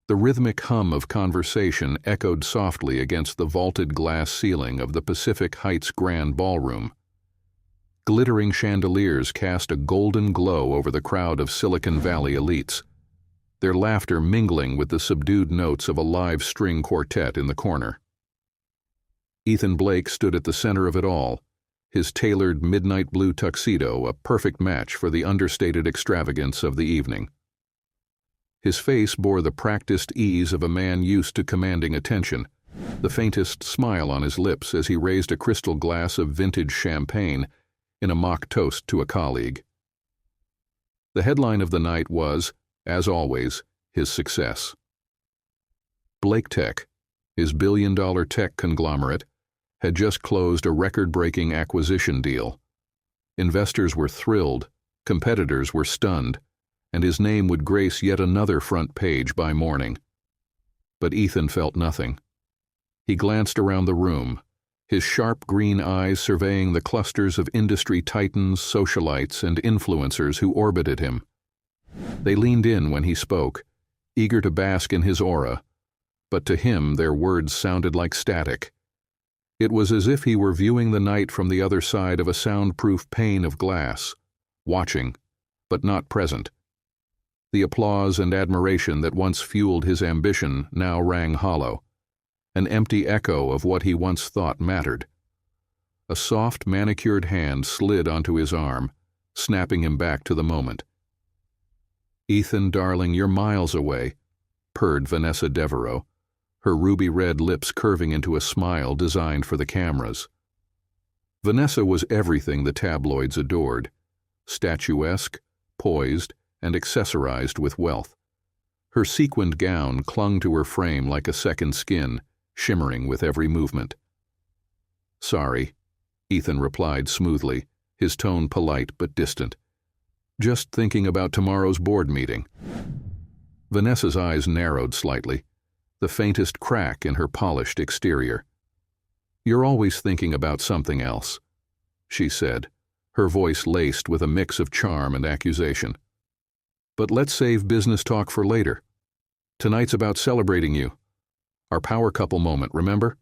The rhythmic hum of conversation echoed softly against the vaulted glass ceiling of the Pacific Heights Grand Ballroom. Glittering chandeliers cast a golden glow over the crowd of Silicon Valley elites, their laughter mingling with the subdued notes of a live string quartet in the corner. Ethan Blake stood at the center of it all, his tailored midnight blue tuxedo a perfect match for the understated extravagance of the evening. His face bore the practiced ease of a man used to commanding attention, the faintest smile on his lips as he raised a crystal glass of vintage champagne in a mock toast to a colleague. The headline of the night was, as always, his success. Blake Tech, his billion-dollar tech conglomerate, had just closed a record-breaking acquisition deal. Investors were thrilled, competitors were stunned, and his name would grace yet another front page by morning. But Ethan felt nothing. He glanced around the room, his sharp green eyes surveying the clusters of industry titans, socialites, and influencers who orbited him. They leaned in when he spoke, eager to bask in his aura, but to him their words sounded like static. It was as if he were viewing the night from the other side of a soundproof pane of glass, watching, but not present. The applause and admiration that once fueled his ambition now rang hollow, an empty echo of what he once thought mattered. A soft, manicured hand slid onto his arm, snapping him back to the moment. "Ethan, darling, you're miles away," purred Vanessa Devereaux, her ruby-red lips curving into a smile designed for the cameras. Vanessa was everything the tabloids adored, statuesque, poised, and accessorized with wealth. Her sequined gown clung to her frame like a second skin, shimmering with every movement. "Sorry," Ethan replied smoothly, his tone polite but distant. "Just thinking about tomorrow's board meeting." Vanessa's eyes narrowed slightly, the faintest crack in her polished exterior. "You're always thinking about something else," she said, her voice laced with a mix of charm and accusation. "But let's save business talk for later. Tonight's about celebrating you. Our power couple moment, remember?"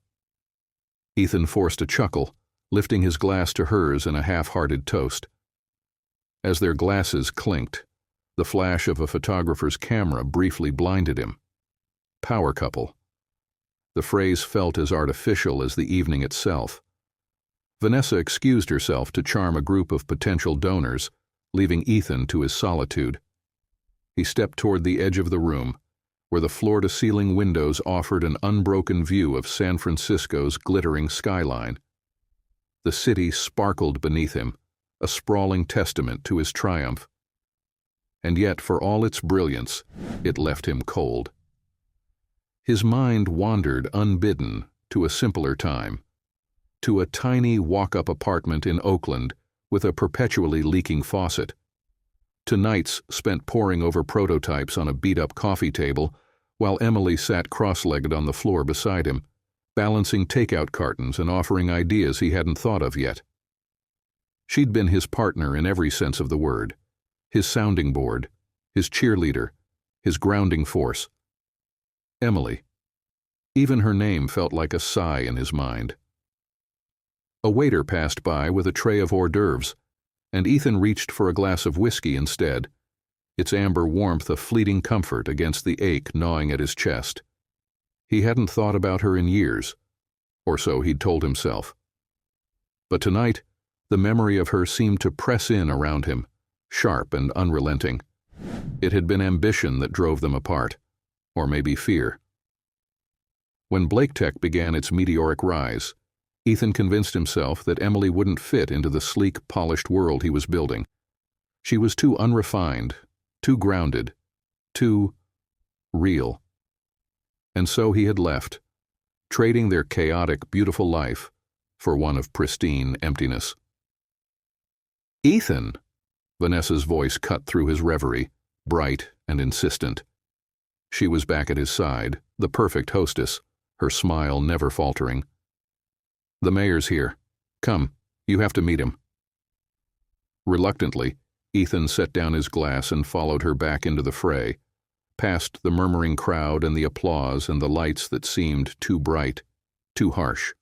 Ethan forced a chuckle, lifting his glass to hers in a half-hearted toast. As their glasses clinked, the flash of a photographer's camera briefly blinded him. Power couple. The phrase felt as artificial as the evening itself. Vanessa excused herself to charm a group of potential donors, leaving Ethan to his solitude. He stepped toward the edge of the room, where the floor-to-ceiling windows offered an unbroken view of San Francisco's glittering skyline. The city sparkled beneath him, a sprawling testament to his triumph. And yet, for all its brilliance, it left him cold. His mind wandered unbidden to a simpler time, to a tiny walk-up apartment in Oakland with a perpetually leaking faucet, to nights spent poring over prototypes on a beat-up coffee table while Emily sat cross-legged on the floor beside him, balancing takeout cartons and offering ideas he hadn't thought of yet. She'd been his partner in every sense of the word, his sounding board, his cheerleader, his grounding force. Emily. Even her name felt like a sigh in his mind. A waiter passed by with a tray of hors d'oeuvres, and Ethan reached for a glass of whiskey instead, its amber warmth a fleeting comfort against the ache gnawing at his chest. He hadn't thought about her in years, or so he'd told himself. But tonight, the memory of her seemed to press in around him, sharp and unrelenting. It had been ambition that drove them apart, or maybe fear. When Blake Tech began its meteoric rise, Ethan convinced himself that Emily wouldn't fit into the sleek, polished world he was building. She was too unrefined, too grounded, too real. And so he had left, trading their chaotic, beautiful life for one of pristine emptiness. "Ethan!" Vanessa's voice cut through his reverie, bright and insistent. She was back at his side, the perfect hostess, her smile never faltering. "The mayor's here. Come, you have to meet him." Reluctantly, Ethan set down his glass and followed her back into the fray, past the murmuring crowd and the applause and the lights that seemed too bright, too harsh.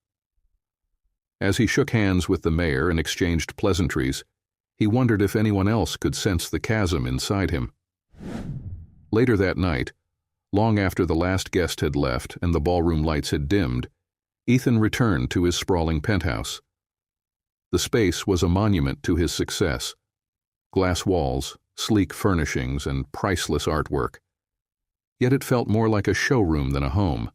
As he shook hands with the mayor and exchanged pleasantries, he wondered if anyone else could sense the chasm inside him. Later that night, long after the last guest had left and the ballroom lights had dimmed, Ethan returned to his sprawling penthouse. The space was a monument to his success. Glass walls, sleek furnishings, and priceless artwork. Yet it felt more like a showroom than a home.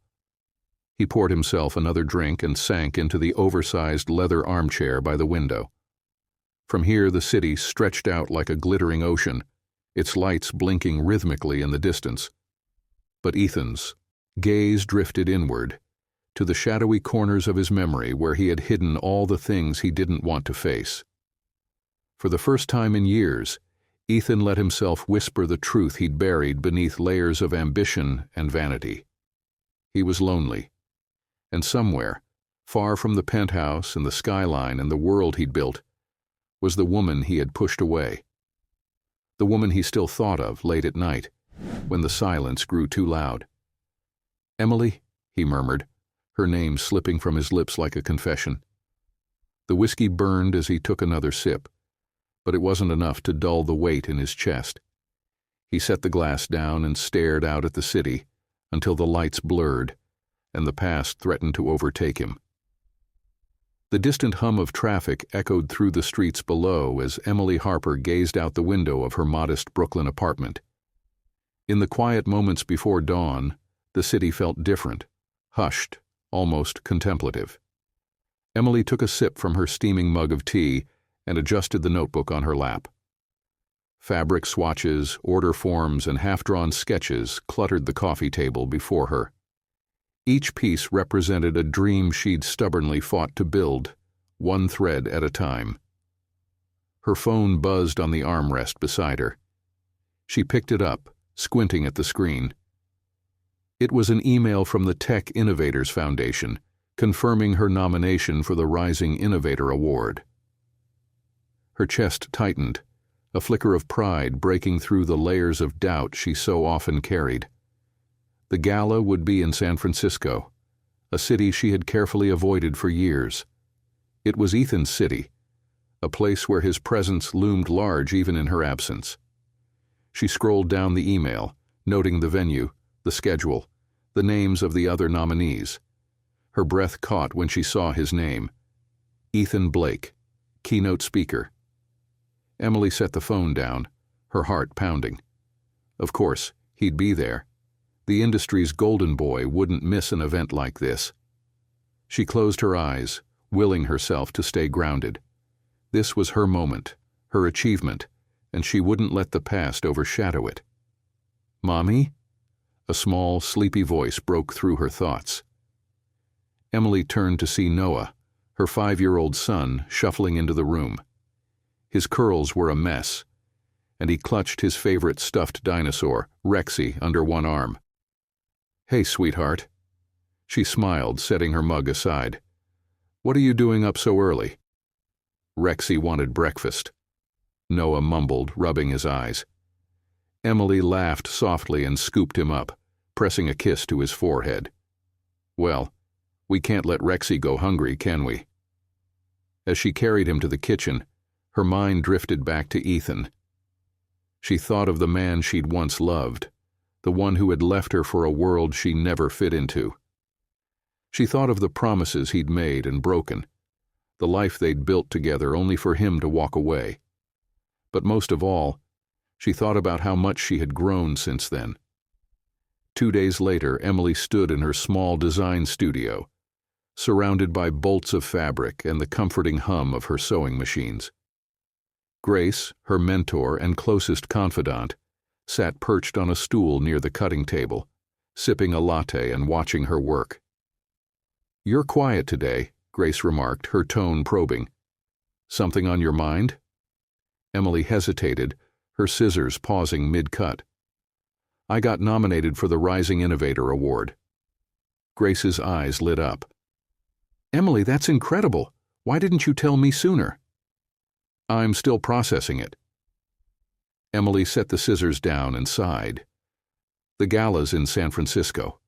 He poured himself another drink and sank into the oversized leather armchair by the window. From here the city stretched out like a glittering ocean, its lights blinking rhythmically in the distance. But Ethan's gaze drifted inward, to the shadowy corners of his memory where he had hidden all the things he didn't want to face. For the first time in years, Ethan let himself whisper the truth he'd buried beneath layers of ambition and vanity. He was lonely, and somewhere, far from the penthouse and the skyline and the world he'd built, was the woman he had pushed away. The woman he still thought of late at night, when the silence grew too loud. "Emily," he murmured, her name slipping from his lips like a confession. The whiskey burned as he took another sip, but it wasn't enough to dull the weight in his chest. He set the glass down and stared out at the city until the lights blurred and the past threatened to overtake him. The distant hum of traffic echoed through the streets below as Emily Harper gazed out the window of her modest Brooklyn apartment. In the quiet moments before dawn, the city felt different, hushed, almost contemplative. Emily took a sip from her steaming mug of tea and adjusted the notebook on her lap. Fabric swatches, order forms, and half-drawn sketches cluttered the coffee table before her. Each piece represented a dream she'd stubbornly fought to build, one thread at a time. Her phone buzzed on the armrest beside her. She picked it up, squinting at the screen. It was an email from the Tech Innovators Foundation, confirming her nomination for the Rising Innovator Award. Her chest tightened, a flicker of pride breaking through the layers of doubt she so often carried. The gala would be in San Francisco, a city she had carefully avoided for years. It was Ethan's city, a place where his presence loomed large even in her absence. She scrolled down the email, noting the venue, the schedule, the names of the other nominees. Her breath caught when she saw his name. Ethan Blake, keynote speaker. Emily set the phone down, her heart pounding. Of course, he'd be there. The industry's golden boy wouldn't miss an event like this. She closed her eyes, willing herself to stay grounded. This was her moment, her achievement, and she wouldn't let the past overshadow it. "Mommy?" A small, sleepy voice broke through her thoughts. Emily turned to see Noah, her 5-year-old son, shuffling into the room. His curls were a mess, and he clutched his favorite stuffed dinosaur, Rexy, under one arm. "Hey, sweetheart." She smiled, setting her mug aside. "What are you doing up so early?" Rexy wanted breakfast. Noah mumbled, rubbing his eyes. Emily laughed softly and scooped him up, pressing a kiss to his forehead. "Well, we can't let Rexy go hungry, can we?" As she carried him to the kitchen, her mind drifted back to Ethan. She thought of the man she'd once loved, the one who had left her for a world she never fit into. She thought of the promises he'd made and broken, the life they'd built together only for him to walk away. But most of all, she thought about how much she had grown since then. 2 days later, Emily stood in her small design studio, surrounded by bolts of fabric and the comforting hum of her sewing machines. Grace, her mentor and closest confidant, sat perched on a stool near the cutting table, sipping a latte and watching her work. "You're quiet today," Grace remarked, her tone probing. "Something on your mind?" Emily hesitated, her scissors pausing mid-cut. "I got nominated for the Rising Innovator Award." Grace's eyes lit up. "Emily, that's incredible. Why didn't you tell me sooner?" "I'm still processing it." Emily set the scissors down and sighed. The gala's in San Francisco.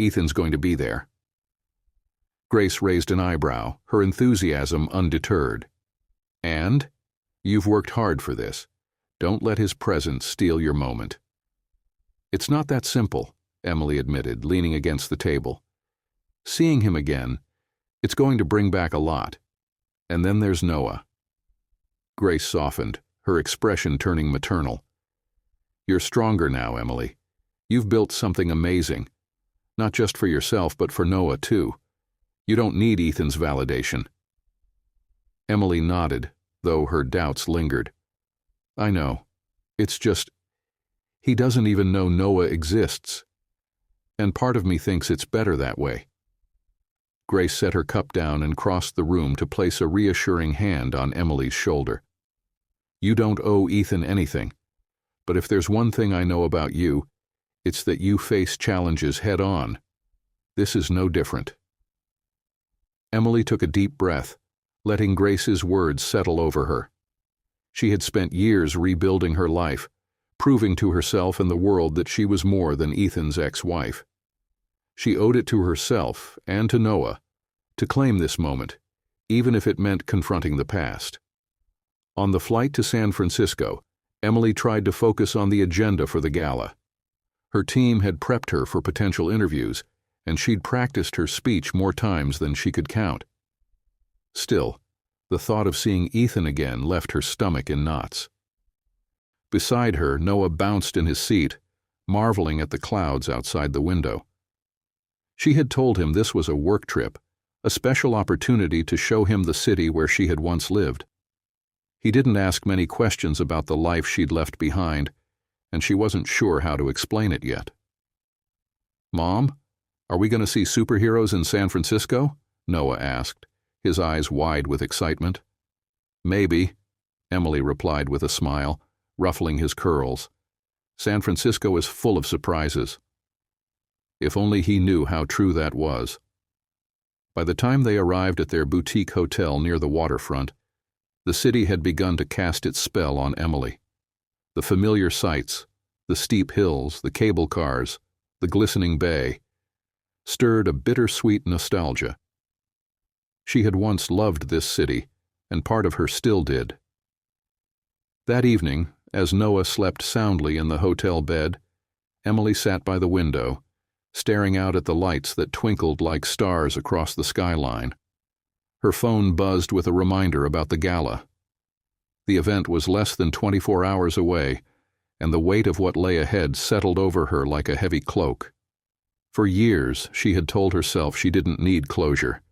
Ethan's going to be there. Grace raised an eyebrow, her enthusiasm undeterred. And? You've worked hard for this. Don't let his presence steal your moment. It's not that simple, Emily admitted, leaning against the table. Seeing him again, it's going to bring back a lot. And then there's Noah. Grace softened, her expression turning maternal. You're stronger now, Emily. You've built something amazing. Not just for yourself, but for Noah, too. You don't need Ethan's validation. Emily nodded, though her doubts lingered. I know. It's just, he doesn't even know Noah exists. And part of me thinks it's better that way. Grace set her cup down and crossed the room to place a reassuring hand on Emily's shoulder. You don't owe Ethan anything. But if there's one thing I know about you, it's that you face challenges head-on. This is no different. Emily took a deep breath, letting Grace's words settle over her. She had spent years rebuilding her life, proving to herself and the world that she was more than Ethan's ex-wife. She owed it to herself and to Noah to claim this moment, even if it meant confronting the past. On the flight to San Francisco, Emily tried to focus on the agenda for the gala. Her team had prepped her for potential interviews, and she'd practiced her speech more times than she could count. Still, the thought of seeing Ethan again left her stomach in knots. Beside her, Noah bounced in his seat, marveling at the clouds outside the window. She had told him this was a work trip, a special opportunity to show him the city where she had once lived. He didn't ask many questions about the life she'd left behind, and she wasn't sure how to explain it yet. Mom, are we going to see superheroes in San Francisco? Noah asked, his eyes wide with excitement. Maybe, Emily replied with a smile, ruffling his curls. San Francisco is full of surprises. If only he knew how true that was. By the time they arrived at their boutique hotel near the waterfront, the city had begun to cast its spell on Emily. The familiar sights, the steep hills, the cable cars, the glistening bay, stirred a bittersweet nostalgia. She had once loved this city, and part of her still did. That evening, as Noah slept soundly in the hotel bed, Emily sat by the window, staring out at the lights that twinkled like stars across the skyline. Her phone buzzed with a reminder about the gala. The event was less than 24 hours away, and the weight of what lay ahead settled over her like a heavy cloak. For years, she had told herself she didn't need closure.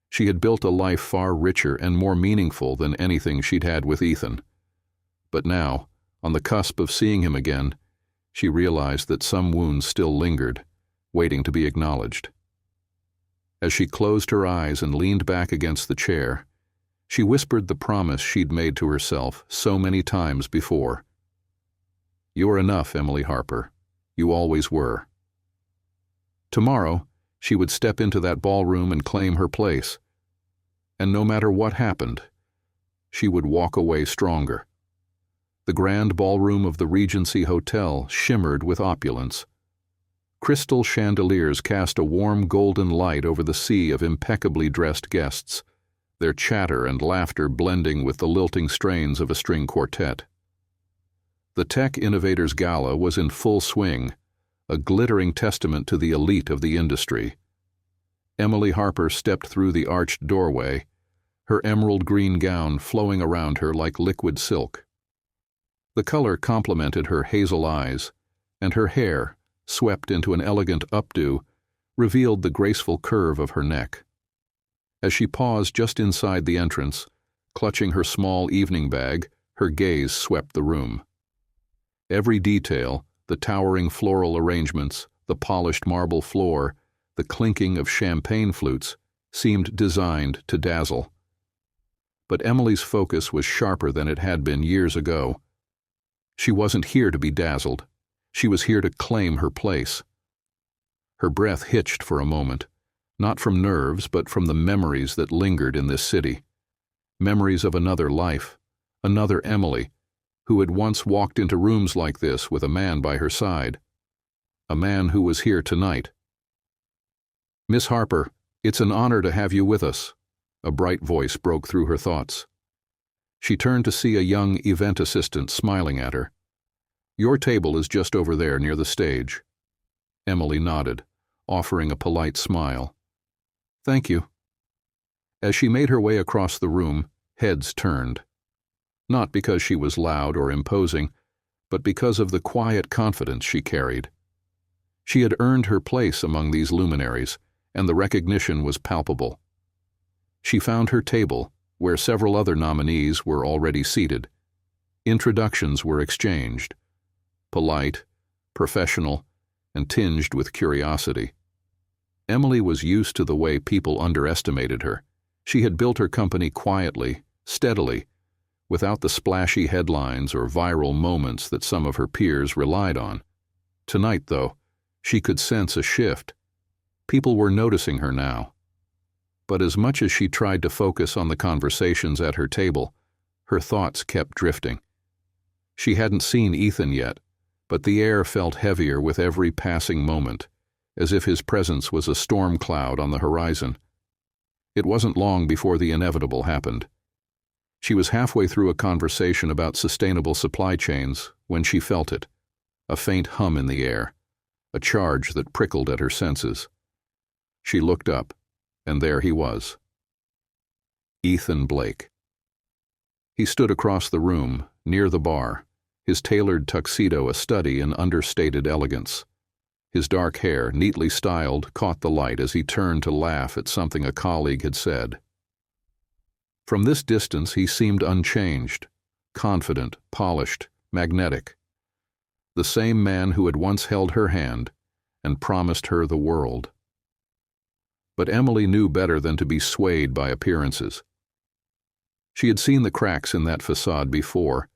She had built a life far richer and more meaningful than anything she'd had with Ethan. But now, on the cusp of seeing him again, she realized that some wounds still lingered, waiting to be acknowledged. As she closed her eyes and leaned back against the chair, she whispered the promise she'd made to herself so many times before. You're enough, Emily Harper. You always were. Tomorrow, she would step into that ballroom and claim her place. And no matter what happened, she would walk away stronger. The grand ballroom of the Regency Hotel shimmered with opulence. Crystal chandeliers cast a warm golden light over the sea of impeccably dressed guests, their chatter and laughter blending with the lilting strains of a string quartet. The Tech Innovators Gala was in full swing, a glittering testament to the elite of the industry. Emily Harper stepped through the arched doorway, her emerald green gown flowing around her like liquid silk. The color complemented her hazel eyes, and her hair, swept into an elegant updo, revealed the graceful curve of her neck. As she paused just inside the entrance, clutching her small evening bag, her gaze swept the room. Every detail, the towering floral arrangements, the polished marble floor, the clinking of champagne flutes, seemed designed to dazzle. But Emily's focus was sharper than it had been years ago. She wasn't here to be dazzled. She was here to claim her place. Her breath hitched for a moment, not from nerves but from the memories that lingered in this city. Memories of another life, another Emily, who had once walked into rooms like this with a man by her side. a man who was here tonight. "Miss Harper, it's an honor to have you with us," a bright voice broke through her thoughts. She turned to see a young event assistant smiling at her. "Your table is just over there near the stage." Emily nodded, offering a polite smile. "Thank you." As she made her way across the room, heads turned. Not because she was loud or imposing, but because of the quiet confidence she carried. She had earned her place among these luminaries, and the recognition was palpable. She found her table, where several other nominees were already seated. Introductions were exchanged, polite, professional, and tinged with curiosity. Emily was used to the way people underestimated her. She had built her company quietly, steadily, without the splashy headlines or viral moments that some of her peers relied on. Tonight, though, she could sense a shift. People were noticing her now. But as much as she tried to focus on the conversations at her table, her thoughts kept drifting. She hadn't seen Ethan yet, but the air felt heavier with every passing moment, as if his presence was a storm cloud on the horizon. It wasn't long before the inevitable happened. She was halfway through a conversation about sustainable supply chains when she felt it, a faint hum in the air, a charge that prickled at her senses. She looked up, and there he was. Ethan Blake. He stood across the room, near the bar, his tailored tuxedo a study in understated elegance. His dark hair, neatly styled, caught the light as he turned to laugh at something a colleague had said. From this distance he seemed unchanged, confident, polished, magnetic. The same man who had once held her hand and promised her the world. But Emily knew better than to be swayed by appearances. She had seen the cracks in that facade before,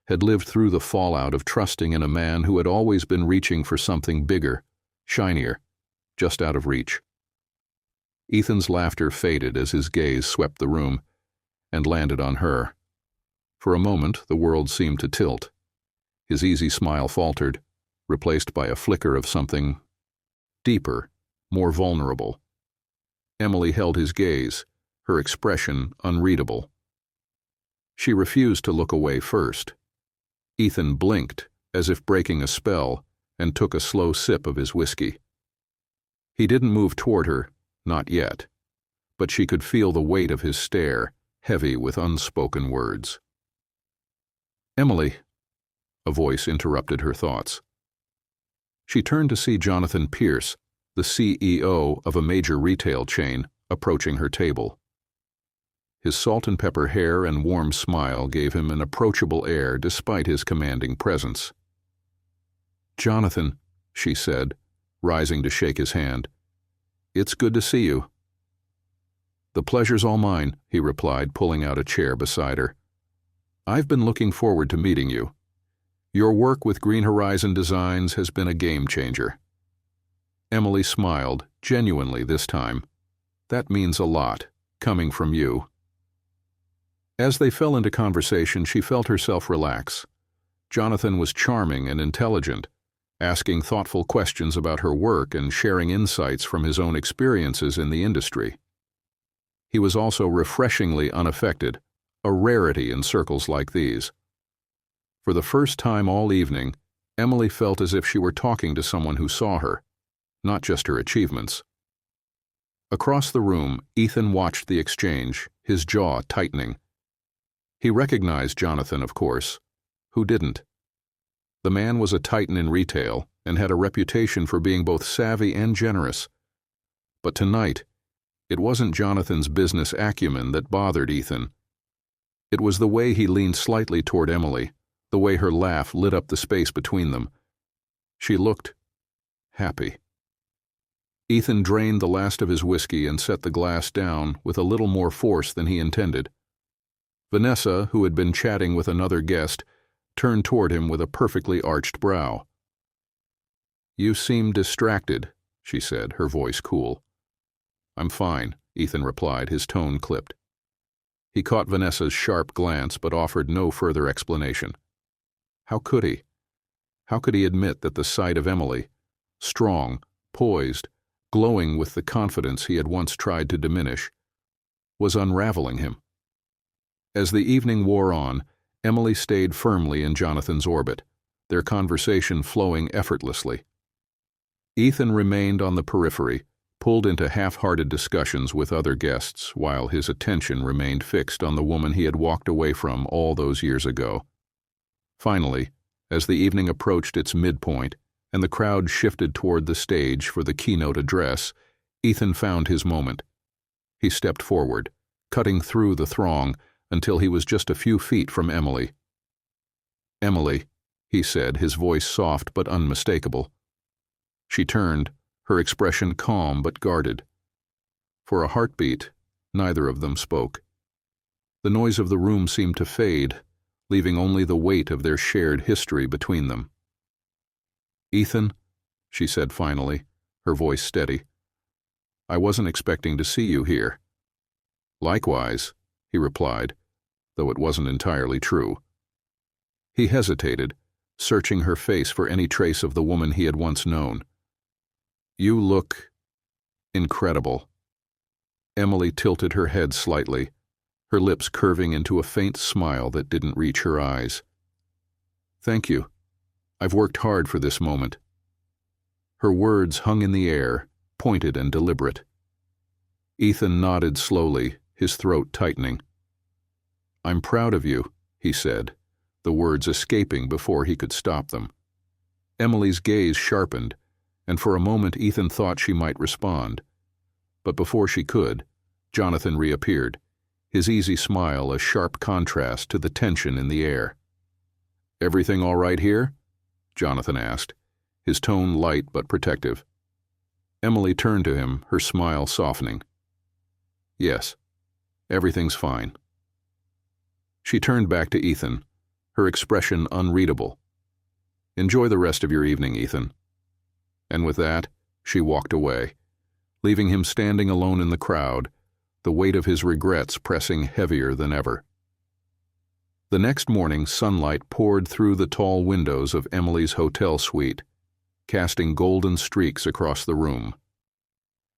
had lived through the fallout of trusting in a man who had always been reaching for something bigger, shinier, just out of reach. Ethan's laughter faded as his gaze swept the room and landed on her. For a moment, the world seemed to tilt. His easy smile faltered, replaced by a flicker of something deeper, more vulnerable. Emily held his gaze, her expression unreadable. She refused to look away first. Ethan blinked, as if breaking a spell, and took a slow sip of his whiskey. He didn't move toward her, not yet, but she could feel the weight of his stare, heavy with unspoken words. "Emily," a voice interrupted her thoughts. She turned to see Jonathan Pierce, the CEO of a major retail chain, approaching her table. His salt-and-pepper hair and warm smile gave him an approachable air despite his commanding presence. "Jonathan," she said, rising to shake his hand, "it's good to see you." "The pleasure's all mine," he replied, pulling out a chair beside her. "I've been looking forward to meeting you. Your work with Green Horizon Designs has been a game-changer." Emily smiled, genuinely this time. "That means a lot, coming from you." As they fell into conversation, she felt herself relax. Jonathan was charming and intelligent, asking thoughtful questions about her work and sharing insights from his own experiences in the industry. He was also refreshingly unaffected, a rarity in circles like these. For the first time all evening, Emily felt as if she were talking to someone who saw her, not just her achievements. Across the room, Ethan watched the exchange, his jaw tightening. He recognized Jonathan, of course. Who didn't? The man was a titan in retail and had a reputation for being both savvy and generous. But tonight, it wasn't Jonathan's business acumen that bothered Ethan. It was the way he leaned slightly toward Emily, the way her laugh lit up the space between them. She looked happy. Ethan drained the last of his whiskey and set the glass down with a little more force than he intended. Vanessa, who had been chatting with another guest, turned toward him with a perfectly arched brow. "You seem distracted," she said, her voice cool. "I'm fine," Ethan replied, his tone clipped. He caught Vanessa's sharp glance but offered no further explanation. How could he? How could he admit that the sight of Emily, strong, poised, glowing with the confidence he had once tried to diminish, was unraveling him. As the evening wore on, Emily stayed firmly in Jonathan's orbit, their conversation flowing effortlessly. Ethan remained on the periphery, pulled into half-hearted discussions with other guests while his attention remained fixed on the woman he had walked away from all those years ago. Finally, as the evening approached its midpoint and the crowd shifted toward the stage for the keynote address, Ethan found his moment. He stepped forward, cutting through the throng until he was just a few feet from Emily. "Emily," he said, his voice soft but unmistakable. She turned, her expression calm but guarded. For a heartbeat, neither of them spoke. The noise of the room seemed to fade, leaving only the weight of their shared history between them. "Ethan," she said finally, her voice steady, "I wasn't expecting to see you here." "Likewise," he replied, though it wasn't entirely true. He hesitated, searching her face for any trace of the woman he had once known. "You look incredible." Emily tilted her head slightly, her lips curving into a faint smile that didn't reach her eyes. "Thank you. I've worked hard for this moment." Her words hung in the air, pointed and deliberate. Ethan nodded slowly, his throat tightening. "I'm proud of you," he said, the words escaping before he could stop them. Emily's gaze sharpened, and for a moment Ethan thought she might respond. But before she could, Jonathan reappeared, his easy smile a sharp contrast to the tension in the air. "Everything all right here?" Jonathan asked, his tone light but protective. Emily turned to him, her smile softening. "Yes, everything's fine." She turned back to Ethan, her expression unreadable. "Enjoy the rest of your evening, Ethan." And with that, she walked away, leaving him standing alone in the crowd, the weight of his regrets pressing heavier than ever. The next morning, sunlight poured through the tall windows of Emily's hotel suite, casting golden streaks across the room.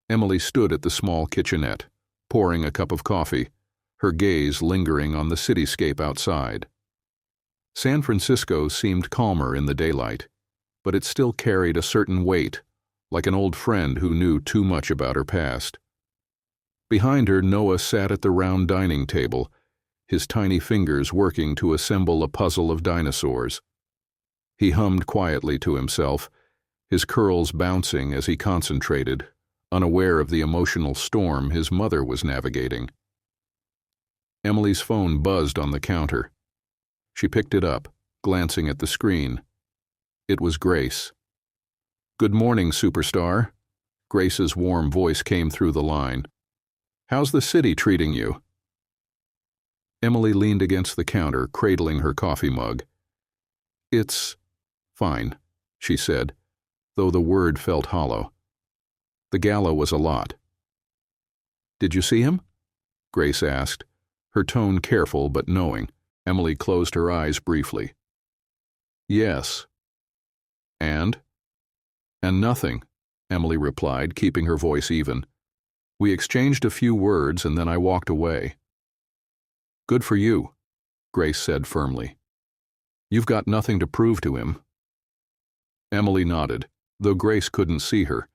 Emily stood at the small kitchenette, pouring a cup of coffee, her gaze lingering on the cityscape outside. San Francisco seemed calmer in the daylight, but it still carried a certain weight, like an old friend who knew too much about her past. Behind her, Noah sat at the round dining table, his tiny fingers working to assemble a puzzle of dinosaurs. He hummed quietly to himself, his curls bouncing as he concentrated, unaware of the emotional storm his mother was navigating. Emily's phone buzzed on the counter. She picked it up, glancing at the screen. It was Grace. "Good morning, superstar." Grace's warm voice came through the line. "How's the city treating you?" Emily leaned against the counter, cradling her coffee mug. "It's fine," she said, though the word felt hollow. "The gala was a lot." "Did you see him?" Grace asked, her tone careful but knowing. Emily closed her eyes briefly. "Yes." "And?" "And nothing," Emily replied, keeping her voice even. "We exchanged a few words and then I walked away." "Good for you," Grace said firmly. "You've got nothing to prove to him." Emily nodded, though Grace couldn't see her.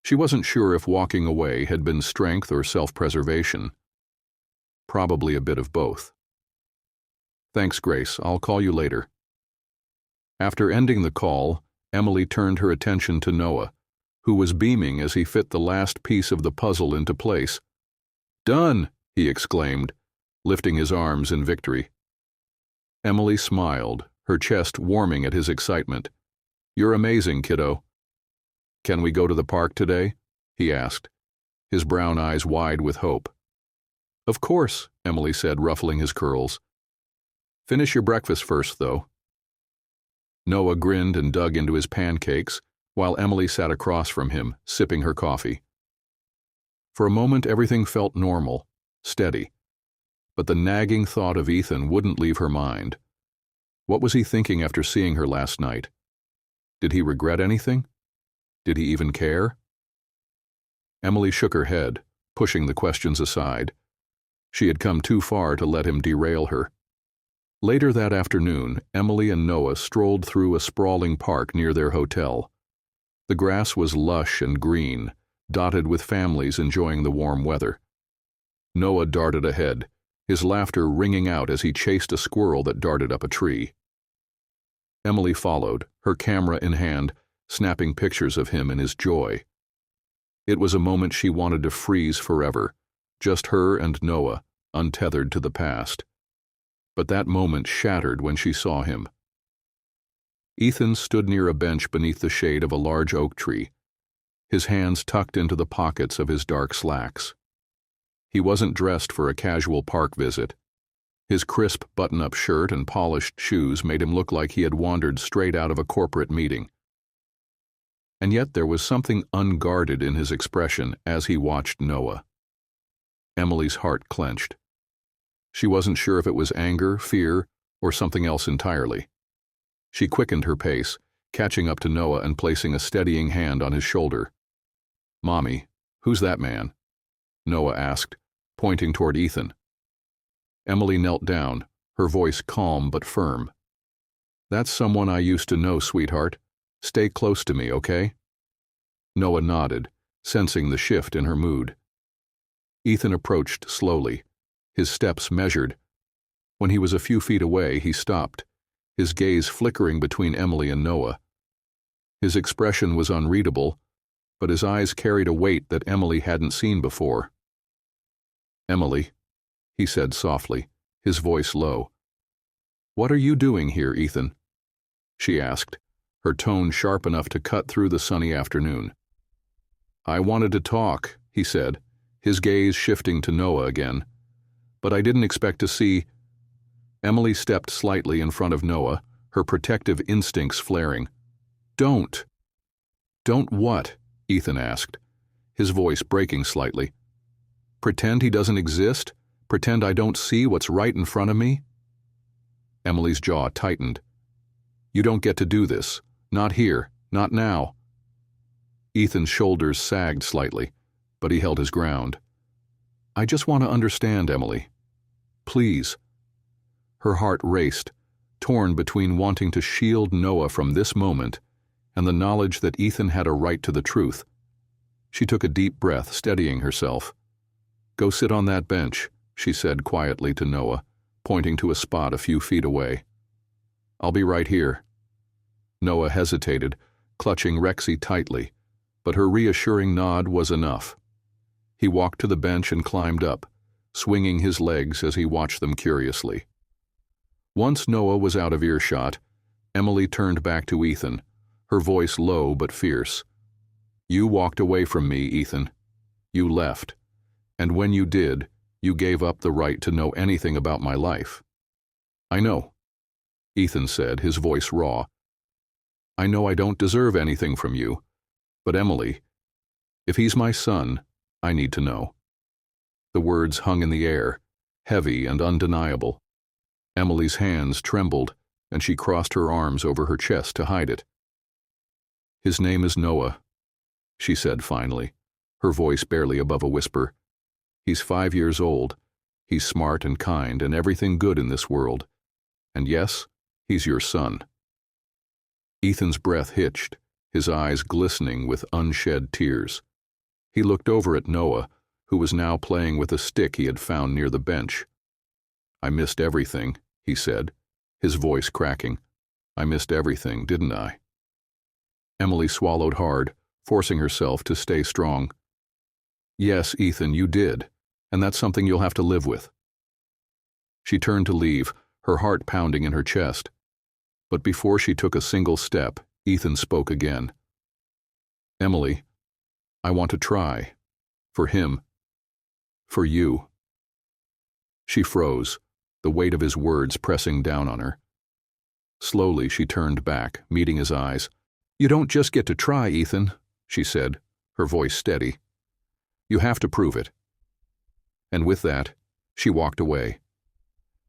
She wasn't sure if walking away had been strength or self-preservation. Probably a bit of both. "Thanks, Grace. I'll call you later." After ending the call, Emily turned her attention to Noah, who was beaming as he fit the last piece of the puzzle into place. "Done!" he exclaimed, lifting his arms in victory. Emily smiled, her chest warming at his excitement. "You're amazing, kiddo." "Can we go to the park today?" he asked, his brown eyes wide with hope. "Of course," Emily said, ruffling his curls. "Finish your breakfast first, though." Noah grinned and dug into his pancakes, while Emily sat across from him, sipping her coffee. For a moment everything felt normal, steady. But the nagging thought of Ethan wouldn't leave her mind. What was he thinking after seeing her last night? Did he regret anything? Did he even care? Emily shook her head, pushing the questions aside. She had come too far to let him derail her. Later that afternoon, Emily and Noah strolled through a sprawling park near their hotel. The grass was lush and green, dotted with families enjoying the warm weather. Noah darted ahead, his laughter ringing out as he chased a squirrel that darted up a tree. Emily followed, her camera in hand, snapping pictures of him in his joy. It was a moment she wanted to freeze forever, just her and Noah, untethered to the past. But that moment shattered when she saw him. Ethan stood near a bench beneath the shade of a large oak tree, his hands tucked into the pockets of his dark slacks. He wasn't dressed for a casual park visit. His crisp button-up shirt and polished shoes made him look like he had wandered straight out of a corporate meeting. And yet there was something unguarded in his expression as he watched Noah. Emily's heart clenched. She wasn't sure if it was anger, fear, or something else entirely. She quickened her pace, catching up to Noah and placing a steadying hand on his shoulder. "Mommy, who's that man?" Noah asked, pointing toward Ethan. Emily knelt down, her voice calm but firm. "That's someone I used to know, sweetheart. Stay close to me, okay?" Noah nodded, sensing the shift in her mood. Ethan approached slowly, his steps measured. When he was a few feet away, he stopped, his gaze flickering between Emily and Noah. His expression was unreadable, but his eyes carried a weight that Emily hadn't seen before. "Emily," he said softly, his voice low. "What are you doing here, Ethan?" she asked, her tone sharp enough to cut through the sunny afternoon. "I wanted to talk," he said, his gaze shifting to Noah again. "But I didn't expect to see—" Emily stepped slightly in front of Noah, her protective instincts flaring. "Don't." "Don't what?" Ethan asked, his voice breaking slightly. "Pretend he doesn't exist? Pretend I don't see what's right in front of me?" Emily's jaw tightened. "You don't get to do this. Not here. Not now." Ethan's shoulders sagged slightly, but he held his ground. "I just want to understand, Emily. Please." Her heart raced, torn between wanting to shield Noah from this moment and the knowledge that Ethan had a right to the truth. She took a deep breath, steadying herself. "Go sit on that bench," she said quietly to Noah, pointing to a spot a few feet away. "I'll be right here." Noah hesitated, clutching Rexy tightly, but her reassuring nod was enough. He walked to the bench and climbed up, swinging his legs as he watched them curiously. Once Noah was out of earshot, Emily turned back to Ethan, her voice low but fierce. "You walked away from me, Ethan. You left. And when you did, you gave up the right to know anything about my life." "I know," Ethan said, his voice raw. "I know I don't deserve anything from you. But Emily, if he's my son, I need to know." The words hung in the air, heavy and undeniable. Emily's hands trembled, and she crossed her arms over her chest to hide it. "His name is Noah," she said finally, her voice barely above a whisper. "He's 5 years old. He's smart and kind and everything good in this world. And yes, he's your son." Ethan's breath hitched, his eyes glistening with unshed tears. He looked over at Noah, who was now playing with a stick he had found near the bench. "I missed everything," he said, his voice cracking. "I missed everything, didn't I?" Emily swallowed hard, forcing herself to stay strong. "Yes, Ethan, you did, and that's something you'll have to live with." She turned to leave, her heart pounding in her chest. But before she took a single step, Ethan spoke again. "Emily, I want to try. For him. For you." She froze, the weight of his words pressing down on her. Slowly she turned back, meeting his eyes. "You don't just get to try, Ethan," she said, her voice steady. "You have to prove it." And with that, she walked away,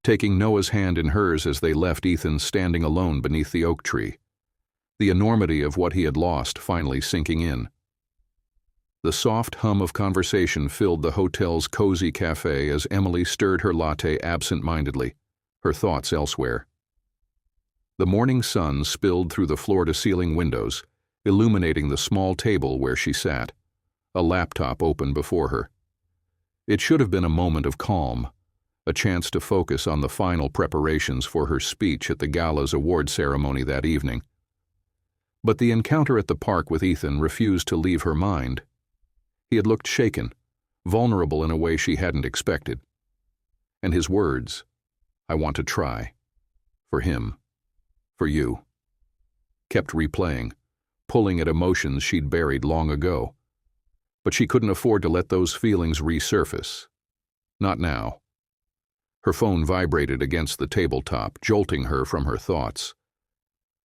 taking Noah's hand in hers as they left Ethan standing alone beneath the oak tree. the enormity of what he had lost finally sinking in. The soft hum of conversation filled the hotel's cozy cafe as Emily stirred her latte absent-mindedly, her thoughts elsewhere. The morning sun spilled through the floor-to-ceiling windows, illuminating the small table where she sat, a laptop open before her. It should have been a moment of calm, a chance to focus on the final preparations for her speech at the gala's award ceremony that evening. But the encounter at the park with Ethan refused to leave her mind. He had looked shaken, vulnerable in a way she hadn't expected. And his words, "I want to try. For him. For you," kept replaying, pulling at emotions she'd buried long ago. But she couldn't afford to let those feelings resurface. Not now. Her phone vibrated against the tabletop, jolting her from her thoughts.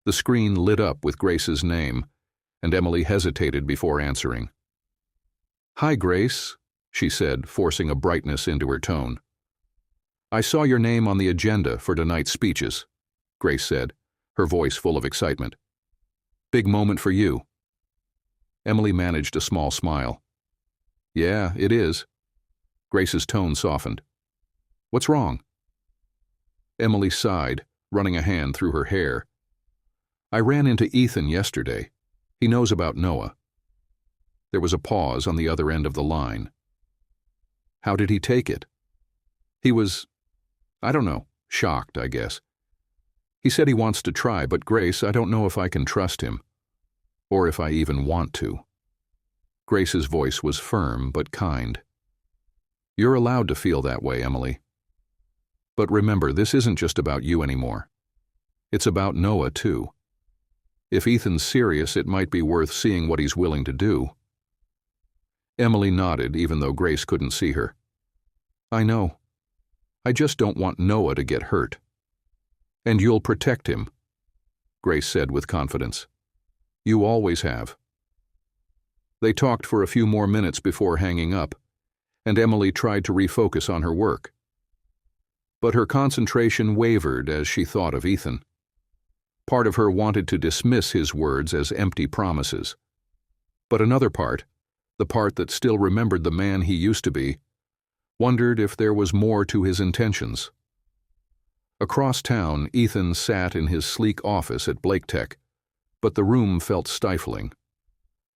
The screen lit up with Grace's name, and Emily hesitated before answering. "Hi, Grace," she said, forcing a brightness into her tone. "I saw your name on the agenda for tonight's speeches," Grace said, her voice full of excitement. "Big moment for you." Emily managed a small smile. "Yeah, it is." Grace's tone softened. "What's wrong?" Emily sighed, running a hand through her hair. "I ran into Ethan yesterday. He knows about Noah." There was a pause on the other end of the line. "How did he take it?" "He was, I don't know, shocked, I guess. He said he wants to try, but Grace, I don't know if I can trust him. Or if I even want to." Grace's voice was firm but kind. "You're allowed to feel that way, Emily. But remember, this isn't just about you anymore. It's about Noah, too. If Ethan's serious, it might be worth seeing what he's willing to do." Emily nodded, even though Grace couldn't see her. "I know. I just don't want Noah to get hurt." "And you'll protect him," Grace said with confidence. "You always have." They talked for a few more minutes before hanging up, and Emily tried to refocus on her work. But her concentration wavered as she thought of Ethan. Part of her wanted to dismiss his words as empty promises. But another part, the part that still remembered the man he used to be, wondered if there was more to his intentions. Across town, Ethan sat in his sleek office at Blake Tech, but the room felt stifling.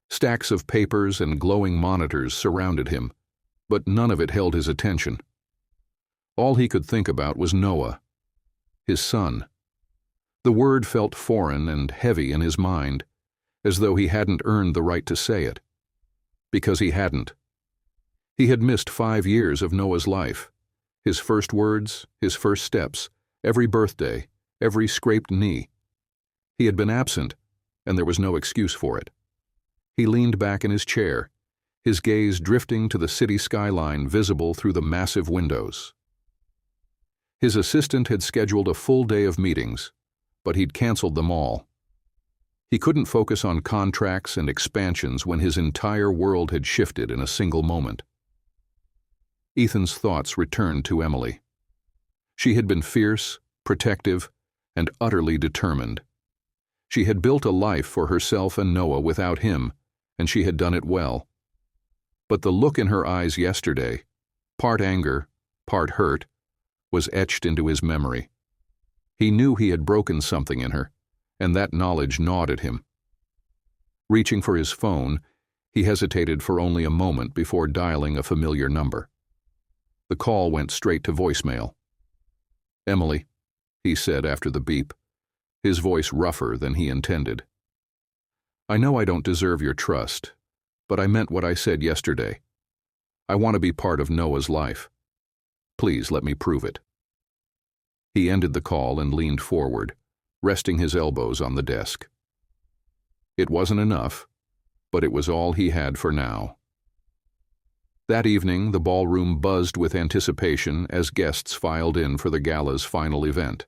Stacks of papers and glowing monitors surrounded him, but none of it held his attention. All he could think about was Noah, his son. The word felt foreign and heavy in his mind, as though he hadn't earned the right to say it. Because he hadn't. He had missed 5 years of Noah's life, his first words, his first steps, every birthday, every scraped knee. He had been absent, and there was no excuse for it. He leaned back in his chair, his gaze drifting to the city skyline visible through the massive windows. His assistant had scheduled a full day of meetings, but he'd canceled them all. He couldn't focus on contracts and expansions when his entire world had shifted in a single moment. Ethan's thoughts returned to Emily. She had been fierce, protective, and utterly determined. She had built a life for herself and Noah without him, and she had done it well. But the look in her eyes yesterday, part anger, part hurt, was etched into his memory. He knew he had broken something in her, and that knowledge gnawed at him. Reaching for his phone, he hesitated for only a moment before dialing a familiar number. The call went straight to voicemail. "Emily," he said after the beep, his voice rougher than he intended. "I know I don't deserve your trust, but I meant what I said yesterday. I want to be part of Noah's life. Please let me prove it." He ended the call and leaned forward, resting his elbows on the desk. It wasn't enough, but it was all he had for now. That evening, the ballroom buzzed with anticipation as guests filed in for the gala's final event.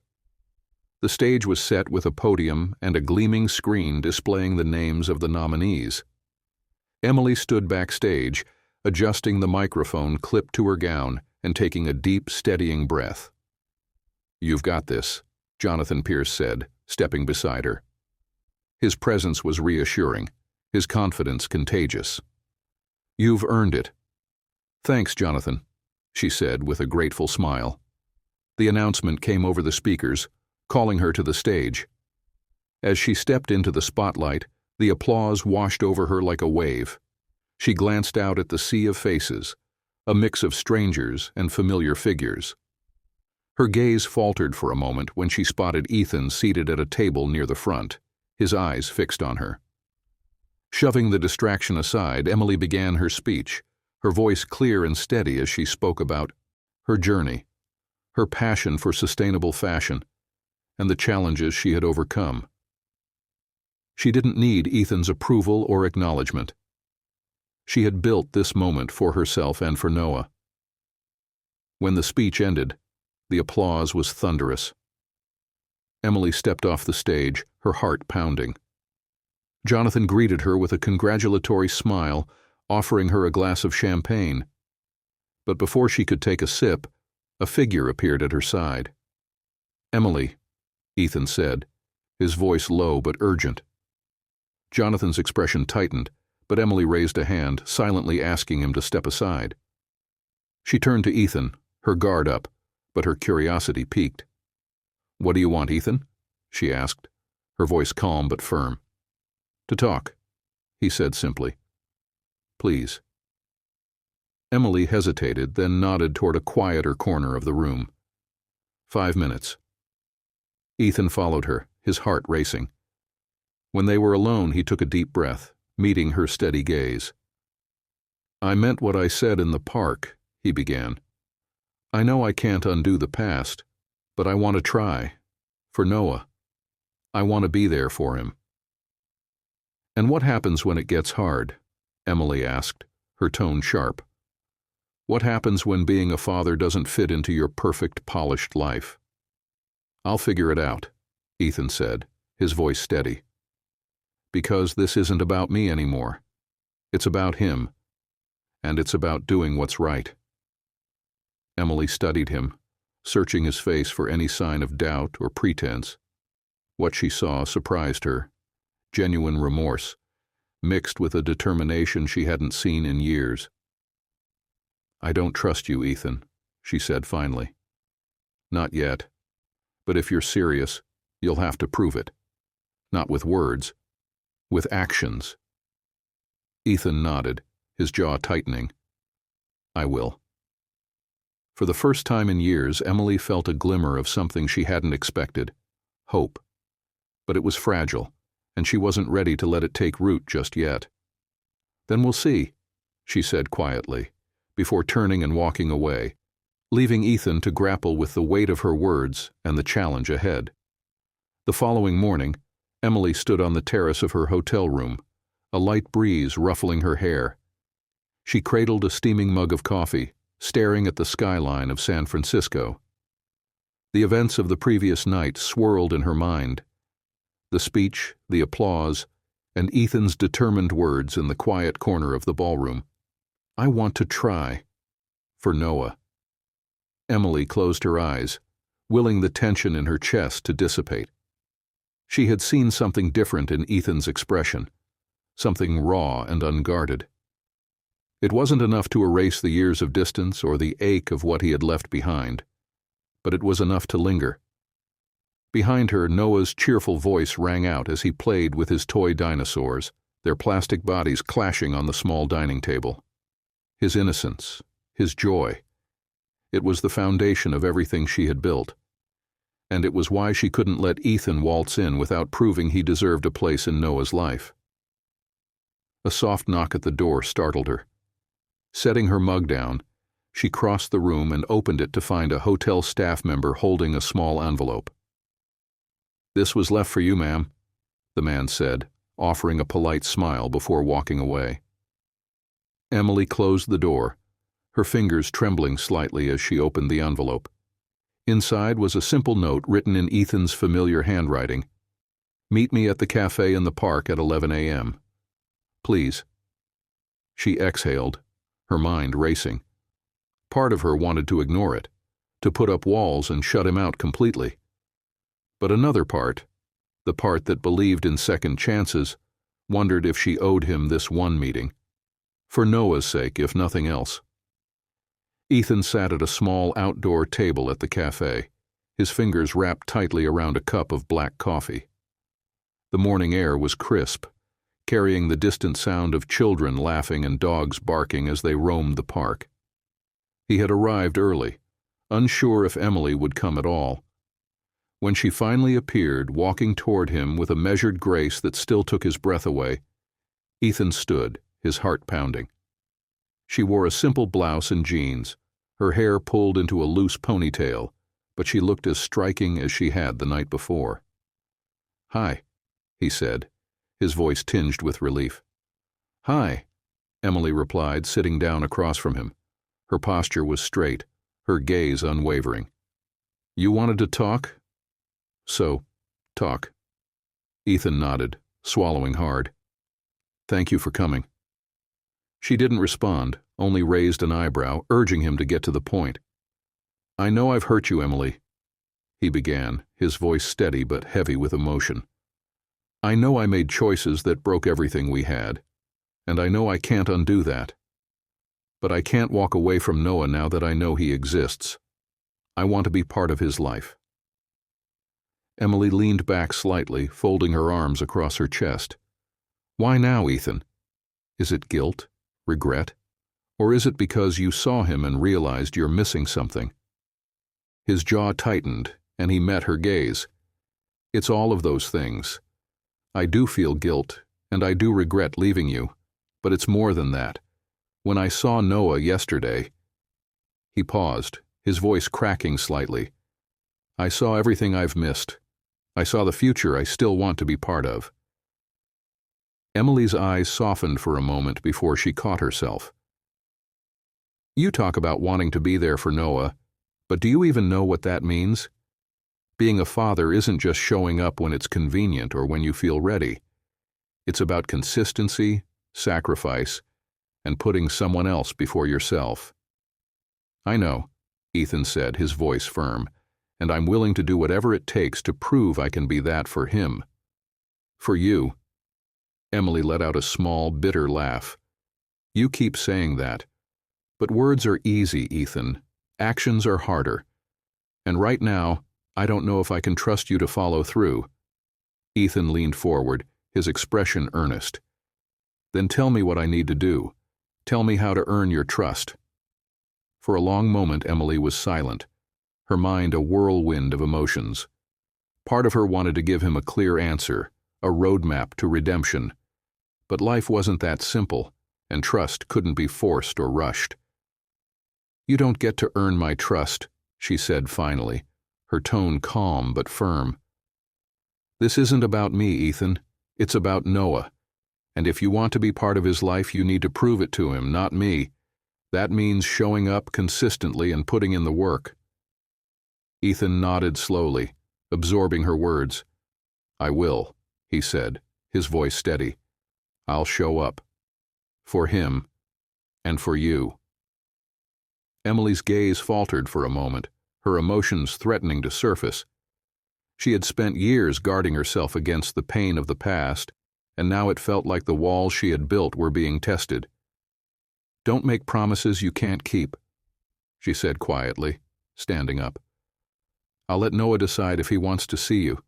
The stage was set with a podium and a gleaming screen displaying the names of the nominees. Emily stood backstage, adjusting the microphone clipped to her gown and taking a deep, steadying breath. "You've got this," Jonathan Pierce said, stepping beside her. His presence was reassuring, his confidence contagious. "You've earned it." "Thanks, Jonathan," she said with a grateful smile. The announcement came over the speakers, calling her to the stage. As she stepped into the spotlight, the applause washed over her like a wave. She glanced out at the sea of faces, a mix of strangers and familiar figures. Her gaze faltered for a moment when she spotted Ethan seated at a table near the front, his eyes fixed on her. Shoving the distraction aside, Emily began her speech, her voice clear and steady as she spoke about her journey, her passion for sustainable fashion, and the challenges she had overcome. She didn't need Ethan's approval or acknowledgement. She had built this moment for herself and for Noah. When the speech ended, the applause was thunderous. Emily stepped off the stage, her heart pounding. Jonathan greeted her with a congratulatory smile, offering her a glass of champagne. But before she could take a sip, a figure appeared at her side. "Emily," Ethan said, his voice low but urgent. Jonathan's expression tightened, but Emily raised a hand, silently asking him to step aside. She turned to Ethan, her guard up, but her curiosity piqued. "What do you want, Ethan?" she asked, her voice calm but firm. "To talk," he said simply. "Please." Emily hesitated, then nodded toward a quieter corner of the room. 5 minutes. Ethan followed her, his heart racing. When they were alone, he took a deep breath, meeting her steady gaze. "I meant what I said in the park," he began. "I know I can't undo the past, but I want to try. For Noah. I want to be there for him." "And what happens when it gets hard?" Emily asked, her tone sharp. "What happens when being a father doesn't fit into your perfect, polished life?" "I'll figure it out," Ethan said, his voice steady. "Because this isn't about me anymore. It's about him, and it's about doing what's right." Emily studied him, searching his face for any sign of doubt or pretense. What she saw surprised her, genuine remorse, mixed with a determination she hadn't seen in years. "I don't trust you, Ethan," she said finally. "Not yet. But if you're serious, you'll have to prove it. Not with words, with actions." Ethan nodded, his jaw tightening. "I will." For the first time in years, Emily felt a glimmer of something she hadn't expected, hope. But it was fragile, and she wasn't ready to let it take root just yet. "Then we'll see," she said quietly, before turning and walking away, leaving Ethan to grapple with the weight of her words and the challenge ahead. The following morning, Emily stood on the terrace of her hotel room, a light breeze ruffling her hair. She cradled a steaming mug of coffee, staring at the skyline of San Francisco. The events of the previous night swirled in her mind. The speech, the applause, and Ethan's determined words in the quiet corner of the ballroom. "I want to try." For Noah. Emily closed her eyes, willing the tension in her chest to dissipate. She had seen something different in Ethan's expression, something raw and unguarded. It wasn't enough to erase the years of distance or the ache of what he had left behind, but it was enough to linger. Behind her, Noah's cheerful voice rang out as he played with his toy dinosaurs, their plastic bodies clashing on the small dining table. His innocence, his joy. It was the foundation of everything she had built. And it was why she couldn't let Ethan waltz in without proving he deserved a place in Noah's life. A soft knock at the door startled her. Setting her mug down, she crossed the room and opened it to find a hotel staff member holding a small envelope. "This was left for you, ma'am," the man said, offering a polite smile before walking away. Emily closed the door, her fingers trembling slightly as she opened the envelope. Inside was a simple note written in Ethan's familiar handwriting. "Meet me at the cafe in the park at 11 a.m. Please." She exhaled, her mind racing. Part of her wanted to ignore it, to put up walls and shut him out completely. But another part, The part that believed in second chances wondered if she owed him this one meeting. For Noah's sake, if nothing else. Ethan sat at a small outdoor table at the cafe, his fingers wrapped tightly around a cup of black coffee. The morning air was crisp, carrying the distant sound of children laughing and dogs barking as they roamed the park. He had arrived early, unsure if Emily would come at all. When she finally appeared, walking toward him with a measured grace that still took his breath away, Ethan stood, his heart pounding. She wore a simple blouse and jeans, her hair pulled into a loose ponytail, but she looked as striking as she had the night before. "Hi," he said, his voice tinged with relief. "Hi," Emily replied, sitting down across from him. Her posture was straight, her gaze unwavering. "You wanted to talk?" "So, talk." Ethan nodded, swallowing hard. "Thank you for coming." She didn't respond, only raised an eyebrow, urging him to get to the point. "I know I've hurt you, Emily," he began, his voice steady but heavy with emotion. "I know I made choices that broke everything we had, and I know I can't undo that. But I can't walk away from Noah now that I know he exists. I want to be part of his life." Emily leaned back slightly, folding her arms across her chest. "Why now, Ethan? Is it guilt, regret, or is it because you saw him and realized you're missing something?" His jaw tightened, and he met her gaze. "It's all of those things. I do feel guilt, and I do regret leaving you, but it's more than that. When I saw Noah yesterday—" He paused, his voice cracking slightly. "I saw everything I've missed. I saw the future I still want to be part of." Emily's eyes softened for a moment before she caught herself. "You talk about wanting to be there for Noah, but do you even know what that means? Being a father isn't just showing up when it's convenient or when you feel ready. It's about consistency, sacrifice, and putting someone else before yourself." "I know," Ethan said, his voice firm, "and I'm willing to do whatever it takes to prove I can be that for him. For you." Emily let out a small, bitter laugh. "You keep saying that. But words are easy, Ethan. Actions are harder. And right now, I don't know if I can trust you to follow through." Ethan leaned forward, his expression earnest. "Then tell me what I need to do. Tell me how to earn your trust." For a long moment, Emily was silent, her mind a whirlwind of emotions. Part of her wanted to give him a clear answer, a roadmap to redemption. But life wasn't that simple, and trust couldn't be forced or rushed. "You don't get to earn my trust," she said finally, her tone calm but firm. "This isn't about me, Ethan. It's about Noah. And if you want to be part of his life, you need to prove it to him, not me. That means showing up consistently and putting in the work." Ethan nodded slowly, absorbing her words. "I will," he said, his voice steady. "I'll show up. For him, and for you." Emily's gaze faltered for a moment, her emotions threatening to surface. She had spent years guarding herself against the pain of the past, and now it felt like the walls she had built were being tested. "Don't make promises you can't keep," she said quietly, standing up. "I'll let Noah decide if he wants to see you.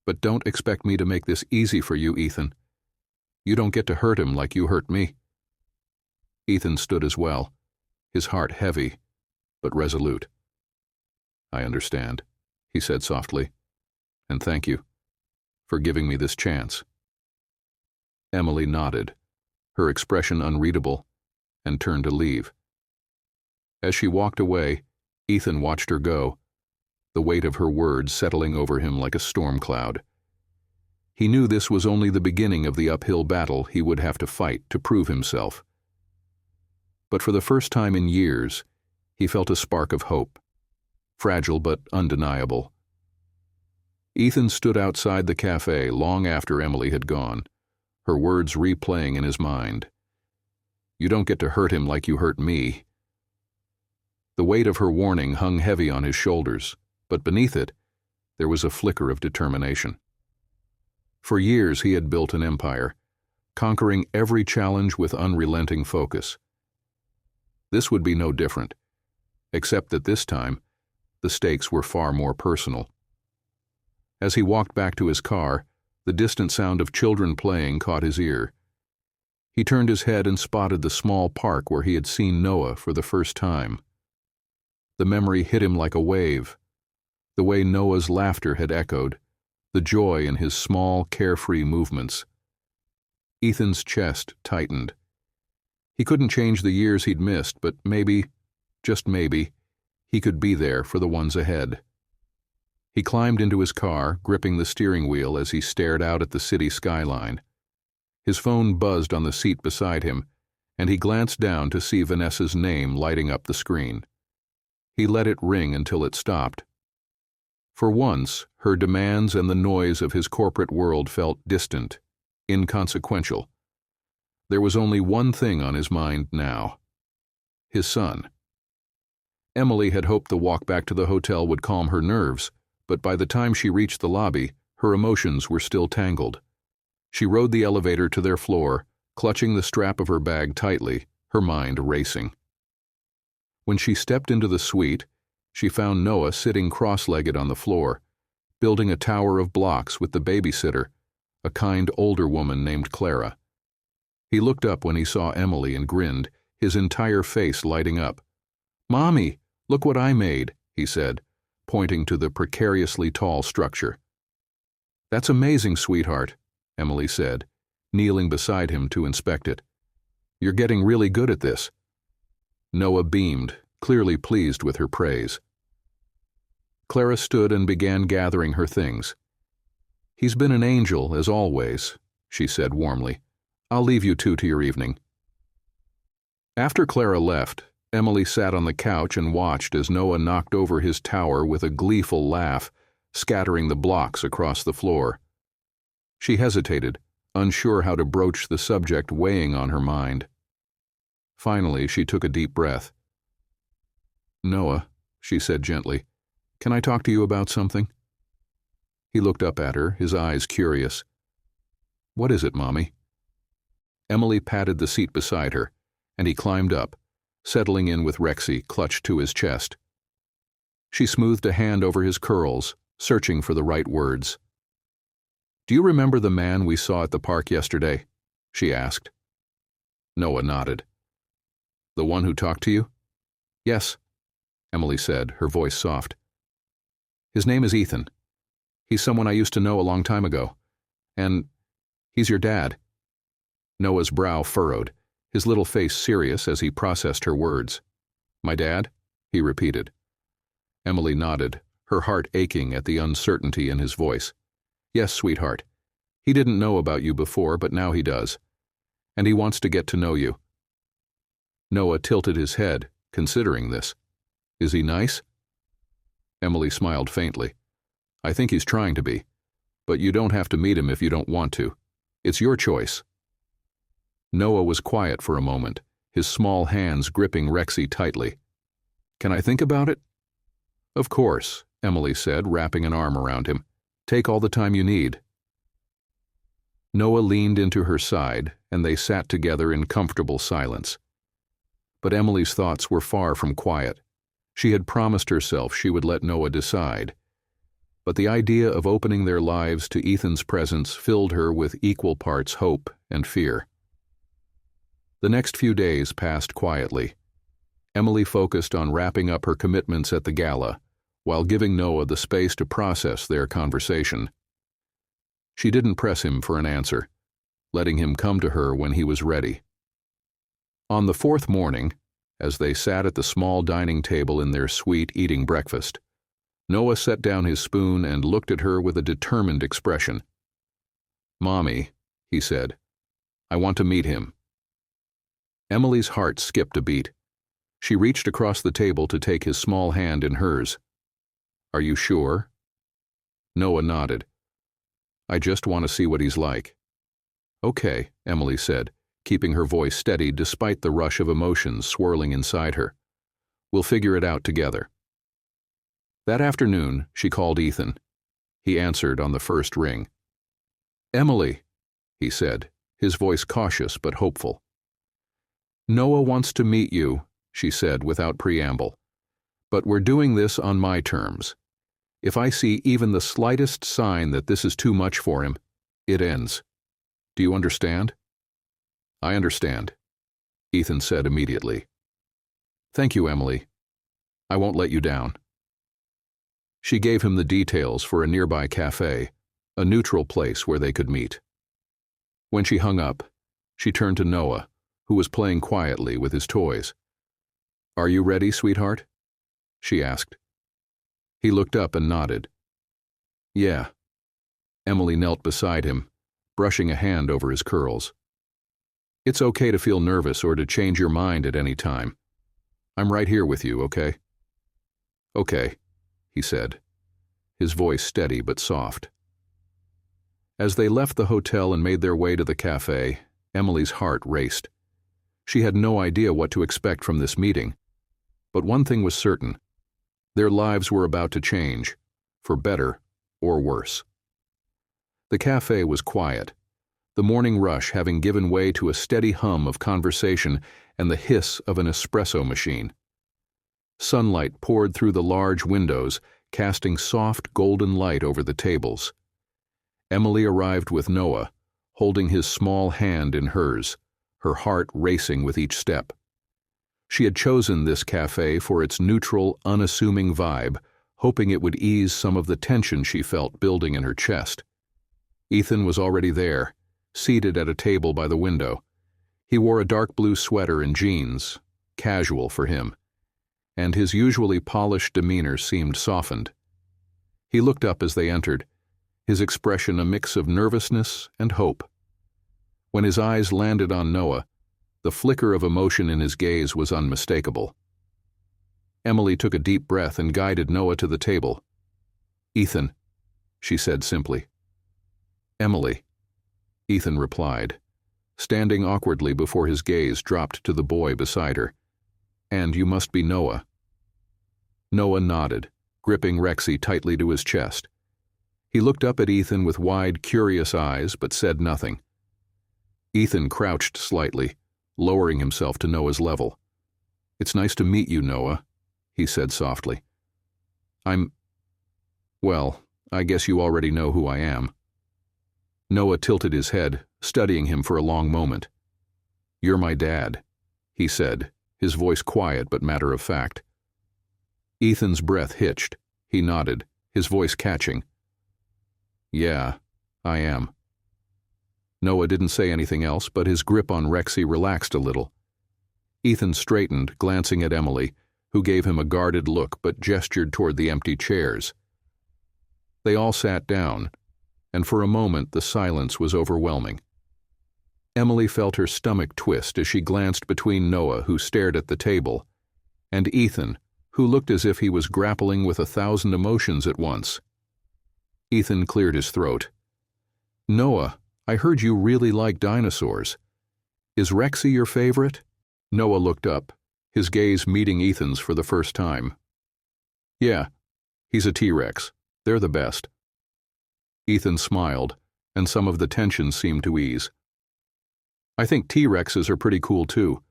But don't expect me to make this easy for you, Ethan. You don't get to hurt him like you hurt me." Ethan stood as well, his heart heavy, but resolute. "I understand," he said softly, "and thank you for giving me this chance." Emily nodded, her expression unreadable, and turned to leave. As she walked away, Ethan watched her go, the weight of her words settling over him like a storm cloud. He knew this was only the beginning of the uphill battle he would have to fight to prove himself. But for the first time in years, he felt a spark of hope, fragile but undeniable. Ethan stood outside the cafe long after Emily had gone, her words replaying in his mind. "You don't get to hurt him like you hurt me." The weight of her warning hung heavy on his shoulders, but beneath it, there was a flicker of determination. For years he had built an empire, conquering every challenge with unrelenting focus. This would be no different, except that this time, the stakes were far more personal. As he walked back to his car, the distant sound of children playing caught his ear. He turned his head and spotted the small park where he had seen Noah for the first time. The memory hit him like a wave, the way Noah's laughter had echoed, the joy in his small, carefree movements. Ethan's chest tightened. He couldn't change the years he'd missed, but maybe, just maybe, he could be there for the ones ahead. He climbed into his car, gripping the steering wheel as he stared out at the city skyline. His phone buzzed on the seat beside him, and he glanced down to see Vanessa's name lighting up the screen. He let it ring until it stopped. For once, her demands and the noise of his corporate world felt distant, inconsequential. There was only one thing on his mind now: his son. Emily had hoped the walk back to the hotel would calm her nerves, but by the time she reached the lobby, her emotions were still tangled. She rode the elevator to their floor, clutching the strap of her bag tightly, her mind racing. When she stepped into the suite, she found Noah sitting cross-legged on the floor, building a tower of blocks with the babysitter, a kind older woman named Clara. He looked up when he saw Emily and grinned, his entire face lighting up. "Mommy, look what I made," he said, pointing to the precariously tall structure. "That's amazing, sweetheart," Emily said, kneeling beside him to inspect it. "You're getting really good at this." Noah beamed, clearly pleased with her praise. Clara stood and began gathering her things. "He's been an angel, as always," she said warmly. "I'll leave you two to your evening." After Clara left, Emily sat on the couch and watched as Noah knocked over his tower with a gleeful laugh, scattering the blocks across the floor. She hesitated, unsure how to broach the subject weighing on her mind. Finally, she took a deep breath. "Noah," she said gently, "can I talk to you about something?" He looked up at her, his eyes curious. "What is it, Mommy?" Emily patted the seat beside her, and he climbed up, settling in with Rexy clutched to his chest. She smoothed a hand over his curls, searching for the right words. "Do you remember the man we saw at the park yesterday?" she asked. Noah nodded. "The one who talked to you?" "Yes," Emily said, her voice soft. "His name is Ethan. He's someone I used to know a long time ago. And he's your dad." Noah's brow furrowed, his little face serious as he processed her words. "My dad?" he repeated. Emily nodded, her heart aching at the uncertainty in his voice. "Yes, sweetheart. He didn't know about you before, but now he does. And he wants to get to know you." Noah tilted his head, considering this. "Is he nice?" Emily smiled faintly. "I think he's trying to be. But you don't have to meet him if you don't want to. It's your choice." Noah was quiet for a moment, his small hands gripping Rexy tightly. "Can I think about it?" "Of course," Emily said, wrapping an arm around him. "Take all the time you need." Noah leaned into her side, and they sat together in comfortable silence. But Emily's thoughts were far from quiet. She had promised herself she would let Noah decide. But the idea of opening their lives to Ethan's presence filled her with equal parts hope and fear. The next few days passed quietly. Emily focused on wrapping up her commitments at the gala, while giving Noah the space to process their conversation. She didn't press him for an answer, letting him come to her when he was ready. On the fourth morning, as they sat at the small dining table in their suite eating breakfast, Noah set down his spoon and looked at her with a determined expression. "Mommy," he said, "I want to meet him." Emily's heart skipped a beat. She reached across the table to take his small hand in hers. "Are you sure?" Noah nodded. "I just want to see what he's like." "Okay," Emily said, keeping her voice steady despite the rush of emotions swirling inside her. "We'll figure it out together." That afternoon, she called Ethan. He answered on the first ring. "Emily," he said, his voice cautious but hopeful. "Noah wants to meet you," she said without preamble. "But we're doing this on my terms. If I see even the slightest sign that this is too much for him, it ends. Do you understand?" "I understand," Ethan said immediately. "Thank you, Emily. I won't let you down." She gave him the details for a nearby cafe, a neutral place where they could meet. When she hung up, she turned to Noah, who was playing quietly with his toys. "Are you ready, sweetheart?" she asked. He looked up and nodded. "Yeah." Emily knelt beside him, brushing a hand over his curls. "It's okay to feel nervous or to change your mind at any time. I'm right here with you, okay?" "Okay," he said, his voice steady but soft. As they left the hotel and made their way to the cafe, Emily's heart raced. She had no idea what to expect from this meeting, but one thing was certain: their lives were about to change, for better or worse. The cafe was quiet, the morning rush having given way to a steady hum of conversation and the hiss of an espresso machine. Sunlight poured through the large windows, casting soft golden light over the tables. Emily arrived with Noah, holding his small hand in hers, her heart racing with each step. She had chosen this cafe for its neutral, unassuming vibe, hoping it would ease some of the tension she felt building in her chest. Ethan was already there, seated at a table by the window. He wore a dark blue sweater and jeans, casual for him, and his usually polished demeanor seemed softened. He looked up as they entered, his expression a mix of nervousness and hope. When his eyes landed on Noah, the flicker of emotion in his gaze was unmistakable. Emily took a deep breath and guided Noah to the table. "Ethan," she said simply. "Emily," Ethan replied, standing awkwardly before his gaze dropped to the boy beside her. "And you must be Noah." Noah nodded, gripping Rexy tightly to his chest. He looked up at Ethan with wide, curious eyes, but said nothing. Ethan crouched slightly, lowering himself to Noah's level. "It's nice to meet you, Noah," he said softly. Well, I guess you already know who I am." Noah tilted his head, studying him for a long moment. "You're my dad," he said, his voice quiet but matter-of-fact. Ethan's breath hitched. He nodded, his voice catching. "Yeah, I am." Noah didn't say anything else, but his grip on Rexy relaxed a little. Ethan straightened, glancing at Emily, who gave him a guarded look but gestured toward the empty chairs. They all sat down, and for a moment the silence was overwhelming. Emily felt her stomach twist as she glanced between Noah, who stared at the table, and Ethan, who looked as if he was grappling with 1,000 emotions at once. Ethan cleared his throat. "Noah, I heard you really like dinosaurs. Is Rexy your favorite?" Noah looked up, his gaze meeting Ethan's for the first time. "Yeah, he's a T-Rex. They're the best." Ethan smiled, and some of the tension seemed to ease. "I think T-Rexes are pretty cool too.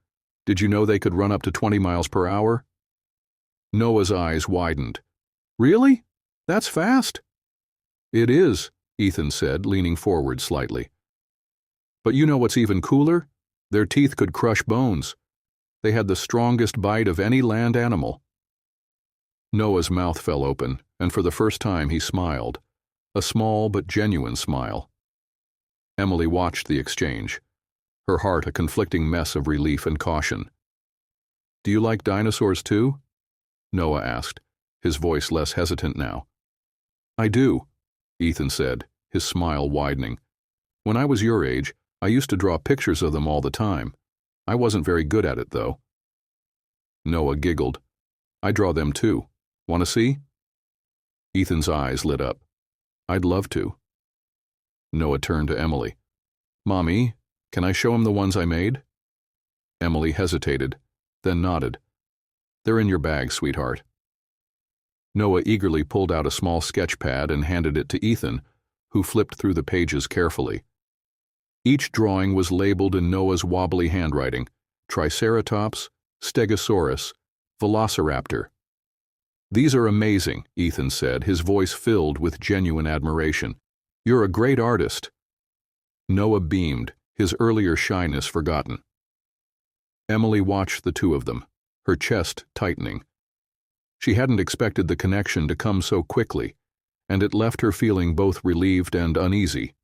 Did you know they could run up to 20 miles per hour? Noah's eyes widened. "Really? That's fast?" "It is," Ethan said, leaning forward slightly. "But you know what's even cooler? Their teeth could crush bones. They had the strongest bite of any land animal." Noah's mouth fell open, and for the first time he smiled, a small but genuine smile. Emily watched the exchange, her heart a conflicting mess of relief and caution. "Do you like dinosaurs too?" Noah asked, his voice less hesitant now. "I do," Ethan said, his smile widening. "When I was your age, I used to draw pictures of them all the time. I wasn't very good at it, though." Noah giggled. "I draw them too. Want to see?" Ethan's eyes lit up. "I'd love to." Noah turned to Emily. "Mommy, can I show him the ones I made?" Emily hesitated, then nodded. "They're in your bag, sweetheart." Noah eagerly pulled out a small sketch pad and handed it to Ethan, who flipped through the pages carefully. Each drawing was labeled in Noah's wobbly handwriting: Triceratops, Stegosaurus, Velociraptor. "These are amazing," Ethan said, his voice filled with genuine admiration. "You're a great artist." Noah beamed, his earlier shyness forgotten. Emily watched the two of them, her chest tightening. She hadn't expected the connection to come so quickly, and it left her feeling both relieved and uneasy.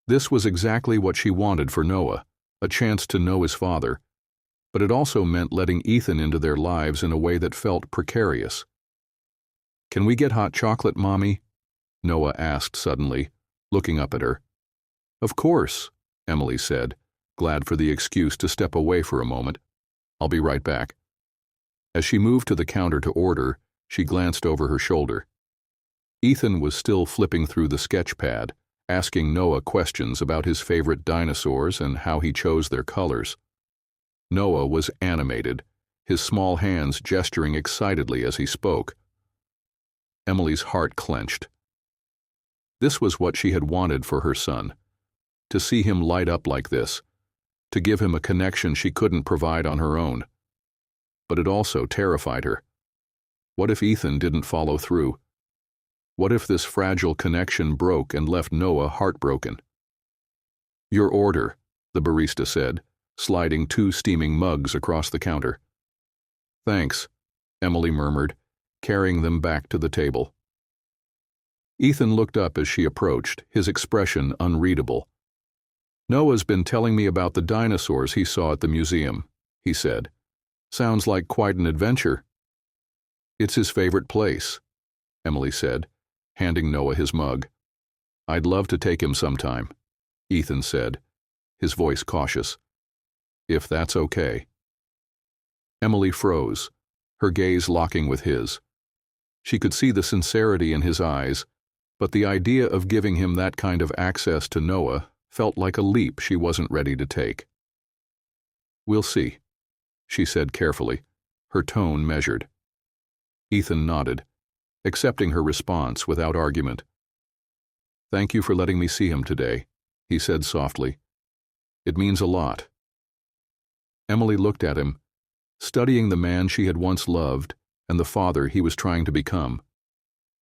This was exactly what she wanted for Noah, a chance to know his father, but it also meant letting Ethan into their lives in a way that felt precarious. "Can we get hot chocolate, Mommy?" Noah asked suddenly, looking up at her. "Of course," Emily said, glad for the excuse to step away for a moment. "I'll be right back." As she moved to the counter to order, she glanced over her shoulder. Ethan was still flipping through the sketch pad, asking Noah questions about his favorite dinosaurs and how he chose their colors. Noah was animated, his small hands gesturing excitedly as he spoke. Emily's heart clenched. This was what she had wanted for her son, to see him light up like this, to give him a connection she couldn't provide on her own. But it also terrified her. What if Ethan didn't follow through? What if this fragile connection broke and left Noah heartbroken? "Your order," the barista said, sliding 2 steaming mugs across the counter. "Thanks," Emily murmured, carrying them back to the table. Ethan looked up as she approached, his expression unreadable. "Noah's been telling me about the dinosaurs he saw at the museum," he said. "Sounds like quite an adventure." "It's his favorite place," Emily said, handing Noah his mug. "I'd love to take him sometime," Ethan said, his voice cautious. "If that's okay." Emily froze, her gaze locking with his. She could see the sincerity in his eyes, but the idea of giving him that kind of access to Noah felt like a leap she wasn't ready to take. "We'll see," she said carefully, her tone measured. Ethan nodded, accepting her response without argument. "Thank you for letting me see him today," he said softly. "It means a lot." Emily looked at him, studying the man she had once loved and the father he was trying to become.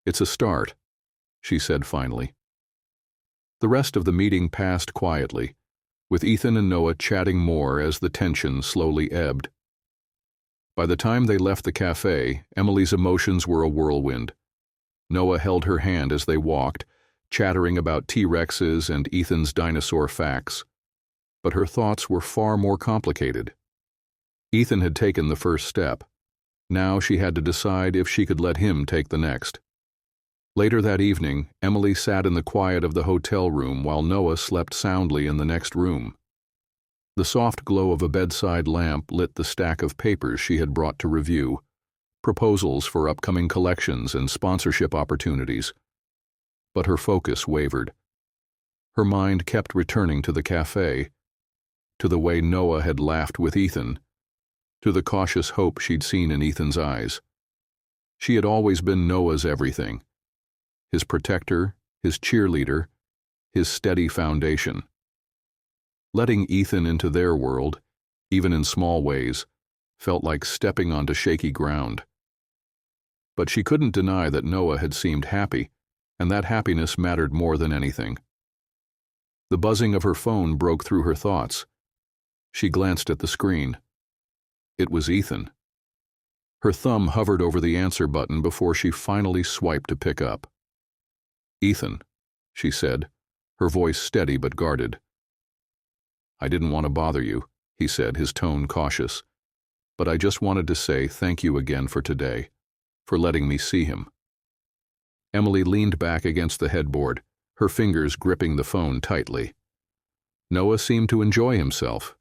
"It's a start," she said finally. The rest of the meeting passed quietly, with Ethan and Noah chatting more as the tension slowly ebbed. By the time they left the cafe, Emily's emotions were a whirlwind. Noah held her hand as they walked, chattering about T-Rexes and Ethan's dinosaur facts. But her thoughts were far more complicated. Ethan had taken the first step. Now she had to decide if she could let him take the next. Later that evening, Emily sat in the quiet of the hotel room while Noah slept soundly in the next room. The soft glow of a bedside lamp lit the stack of papers she had brought to review, proposals for upcoming collections and sponsorship opportunities. But her focus wavered. Her mind kept returning to the cafe, to the way Noah had laughed with Ethan, to the cautious hope she'd seen in Ethan's eyes. She had always been Noah's everything, his protector, his cheerleader, his steady foundation. Letting Ethan into their world, even in small ways, felt like stepping onto shaky ground. But she couldn't deny that Noah had seemed happy, and that happiness mattered more than anything. The buzzing of her phone broke through her thoughts. She glanced at the screen. It was Ethan. Her thumb hovered over the answer button before she finally swiped to pick up. "Ethan," she said, her voice steady but guarded. "I didn't want to bother you," he said, his tone cautious, "but I just wanted to say thank you again for today, for letting me see him." Emily leaned back against the headboard, her fingers gripping the phone tightly. Noah seemed to enjoy himself.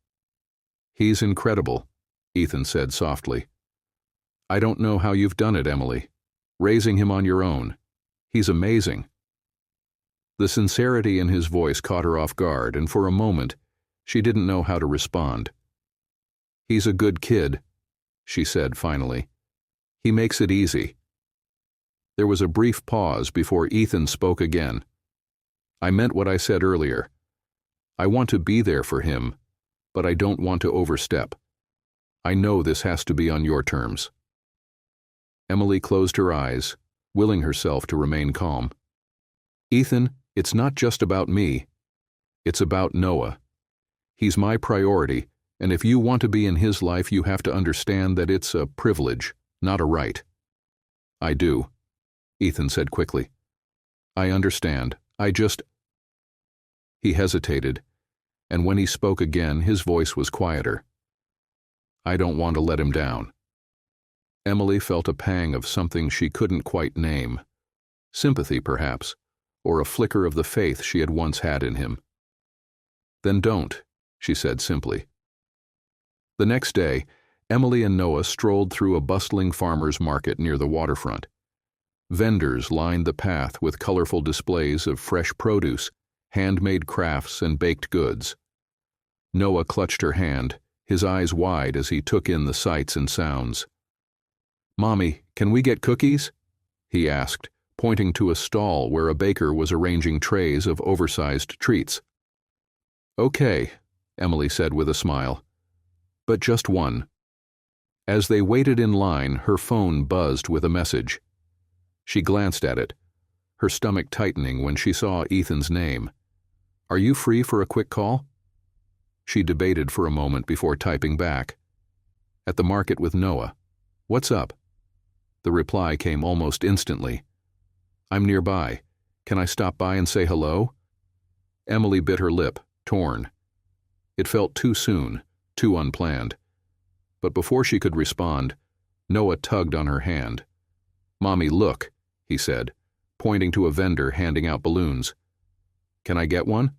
"He's incredible," Ethan said softly. "I don't know how you've done it, Emily. Raising him on your own. He's amazing." The sincerity in his voice caught her off guard, and for a moment, she didn't know how to respond. "He's a good kid," she said finally. "He makes it easy." There was a brief pause before Ethan spoke again, I meant what I said earlier. I want to be there for him, but I don't want to overstep. I know this has to be on your terms." Emily closed her eyes, willing herself to remain calm. "Ethan, it's not just about me. It's about Noah. He's my priority, and if you want to be in his life, you have to understand that it's a privilege, not a right." "I do," Ethan said quickly. "I understand. He hesitated, and when he spoke again, his voice was quieter. "I don't want to let him down." Emily felt a pang of something she couldn't quite name. Sympathy, perhaps, or a flicker of the faith she had once had in him. "Then don't," she said simply. The next day, Emily and Noah strolled through a bustling farmer's market near the waterfront. Vendors lined the path with colorful displays of fresh produce, handmade crafts, and baked goods. Noah clutched her hand, his eyes wide as he took in the sights and sounds. "Mommy, can we get cookies?" he asked, pointing to a stall where a baker was arranging trays of oversized treats. "Okay," Emily said with a smile. "But just one." As they waited in line, her phone buzzed with a message. She glanced at it, her stomach tightening when she saw Ethan's name. "Are you free for a quick call?" She debated for a moment before typing back. "At the market with Noah. What's up?" The reply came almost instantly. "I'm nearby. Can I stop by and say hello?" Emily bit her lip, torn. It felt too soon, too unplanned. But before she could respond, Noah tugged on her hand. "Mommy, look," he said, pointing to a vendor handing out balloons. "Can I get one?"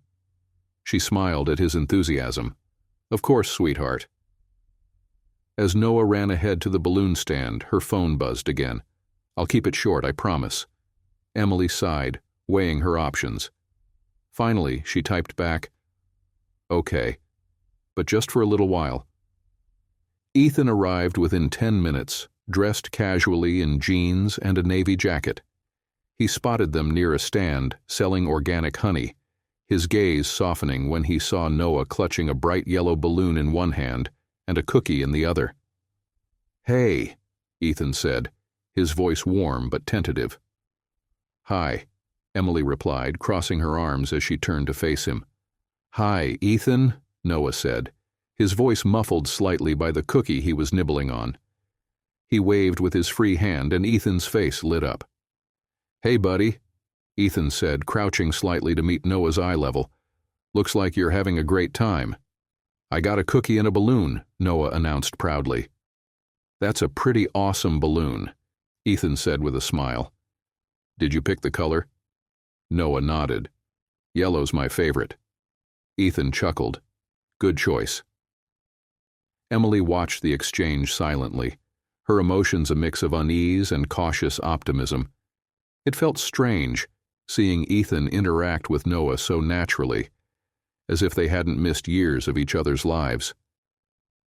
She smiled at his enthusiasm. "Of course, sweetheart." As Noah ran ahead to the balloon stand, her phone buzzed again. "I'll keep it short, I promise." Emily sighed, weighing her options. Finally, she typed back, "Okay, but just for a little while." Ethan arrived within 10 minutes, dressed casually in jeans and a navy jacket. He spotted them near a stand selling organic honey, his gaze softening when he saw Noah clutching a bright yellow balloon in one hand and a cookie in the other. "Hey," Ethan said, his voice warm but tentative. "Hi," Emily replied, crossing her arms as she turned to face him. "Hi, Ethan," Noah said, his voice muffled slightly by the cookie he was nibbling on. He waved with his free hand and Ethan's face lit up. "Hey, buddy," Ethan said, crouching slightly to meet Noah's eye level. "Looks like you're having a great time." "I got a cookie and a balloon," Noah announced proudly. "That's a pretty awesome balloon," Ethan said with a smile. "Did you pick the color?" Noah nodded. "Yellow's my favorite." Ethan chuckled. "Good choice." Emily watched the exchange silently, her emotions a mix of unease and cautious optimism. It felt strange, seeing Ethan interact with Noah so naturally, as if they hadn't missed years of each other's lives.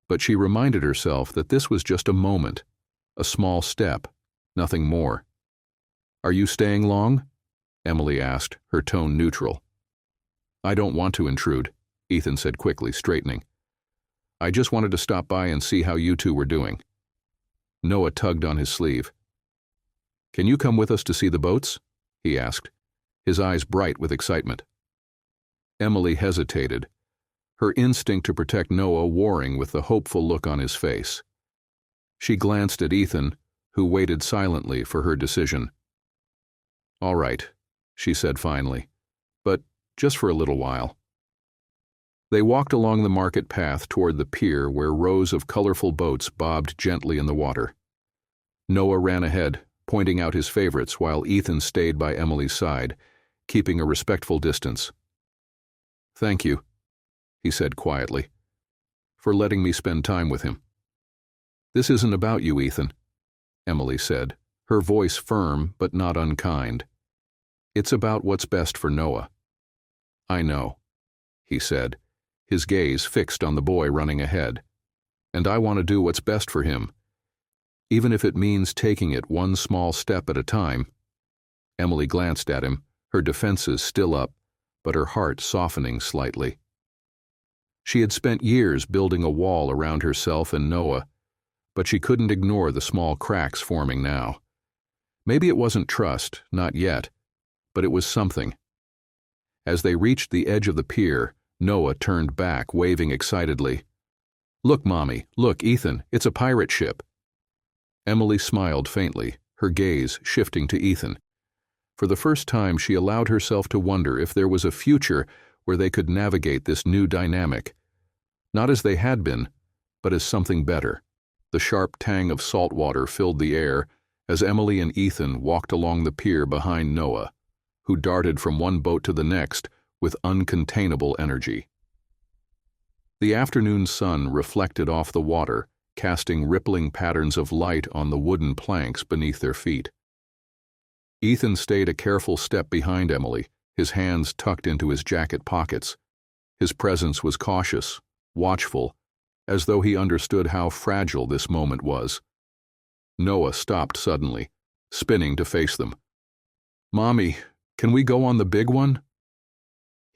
But she reminded herself that this was just a moment, a small step, nothing more. "Are you staying long?" Emily asked, her tone neutral. "I don't want to intrude," Ethan said quickly, straightening. "I just wanted to stop by and see how you two were doing." Noah tugged on his sleeve. "Can you come with us to see the boats?" he asked, his eyes bright with excitement. Emily hesitated, her instinct to protect Noah warring with the hopeful look on his face. She glanced at Ethan, who waited silently for her decision. "All right," she said finally, "but just for a little while." They walked along the market path toward the pier where rows of colorful boats bobbed gently in the water. Noah ran ahead, pointing out his favorites while Ethan stayed by Emily's side, keeping a respectful distance. "Thank you," he said quietly, "for letting me spend time with him." "This isn't about you, Ethan," Emily said, her voice firm but not unkind. "It's about what's best for Noah." "I know," he said, his gaze fixed on the boy running ahead. "And I want to do what's best for him, even if it means taking it one small step at a time." Emily glanced at him, her defenses still up, but her heart softening slightly. She had spent years building a wall around herself and Noah, but she couldn't ignore the small cracks forming now. Maybe it wasn't trust, not yet, but it was something. As they reached the edge of the pier, Noah turned back, waving excitedly. "Look, Mommy, look, Ethan, it's a pirate ship." Emily smiled faintly, her gaze shifting to Ethan. For the first time, she allowed herself to wonder if there was a future where they could navigate this new dynamic. Not as they had been, but as something better. The sharp tang of salt water filled the air as Emily and Ethan walked along the pier behind Noah, who darted from one boat to the next with uncontainable energy. The afternoon sun reflected off the water, casting rippling patterns of light on the wooden planks beneath their feet. Ethan stayed a careful step behind Emily, his hands tucked into his jacket pockets. His presence was cautious, watchful, as though he understood how fragile this moment was. Noah stopped suddenly, spinning to face them. "Mommy, can we go on the big one?"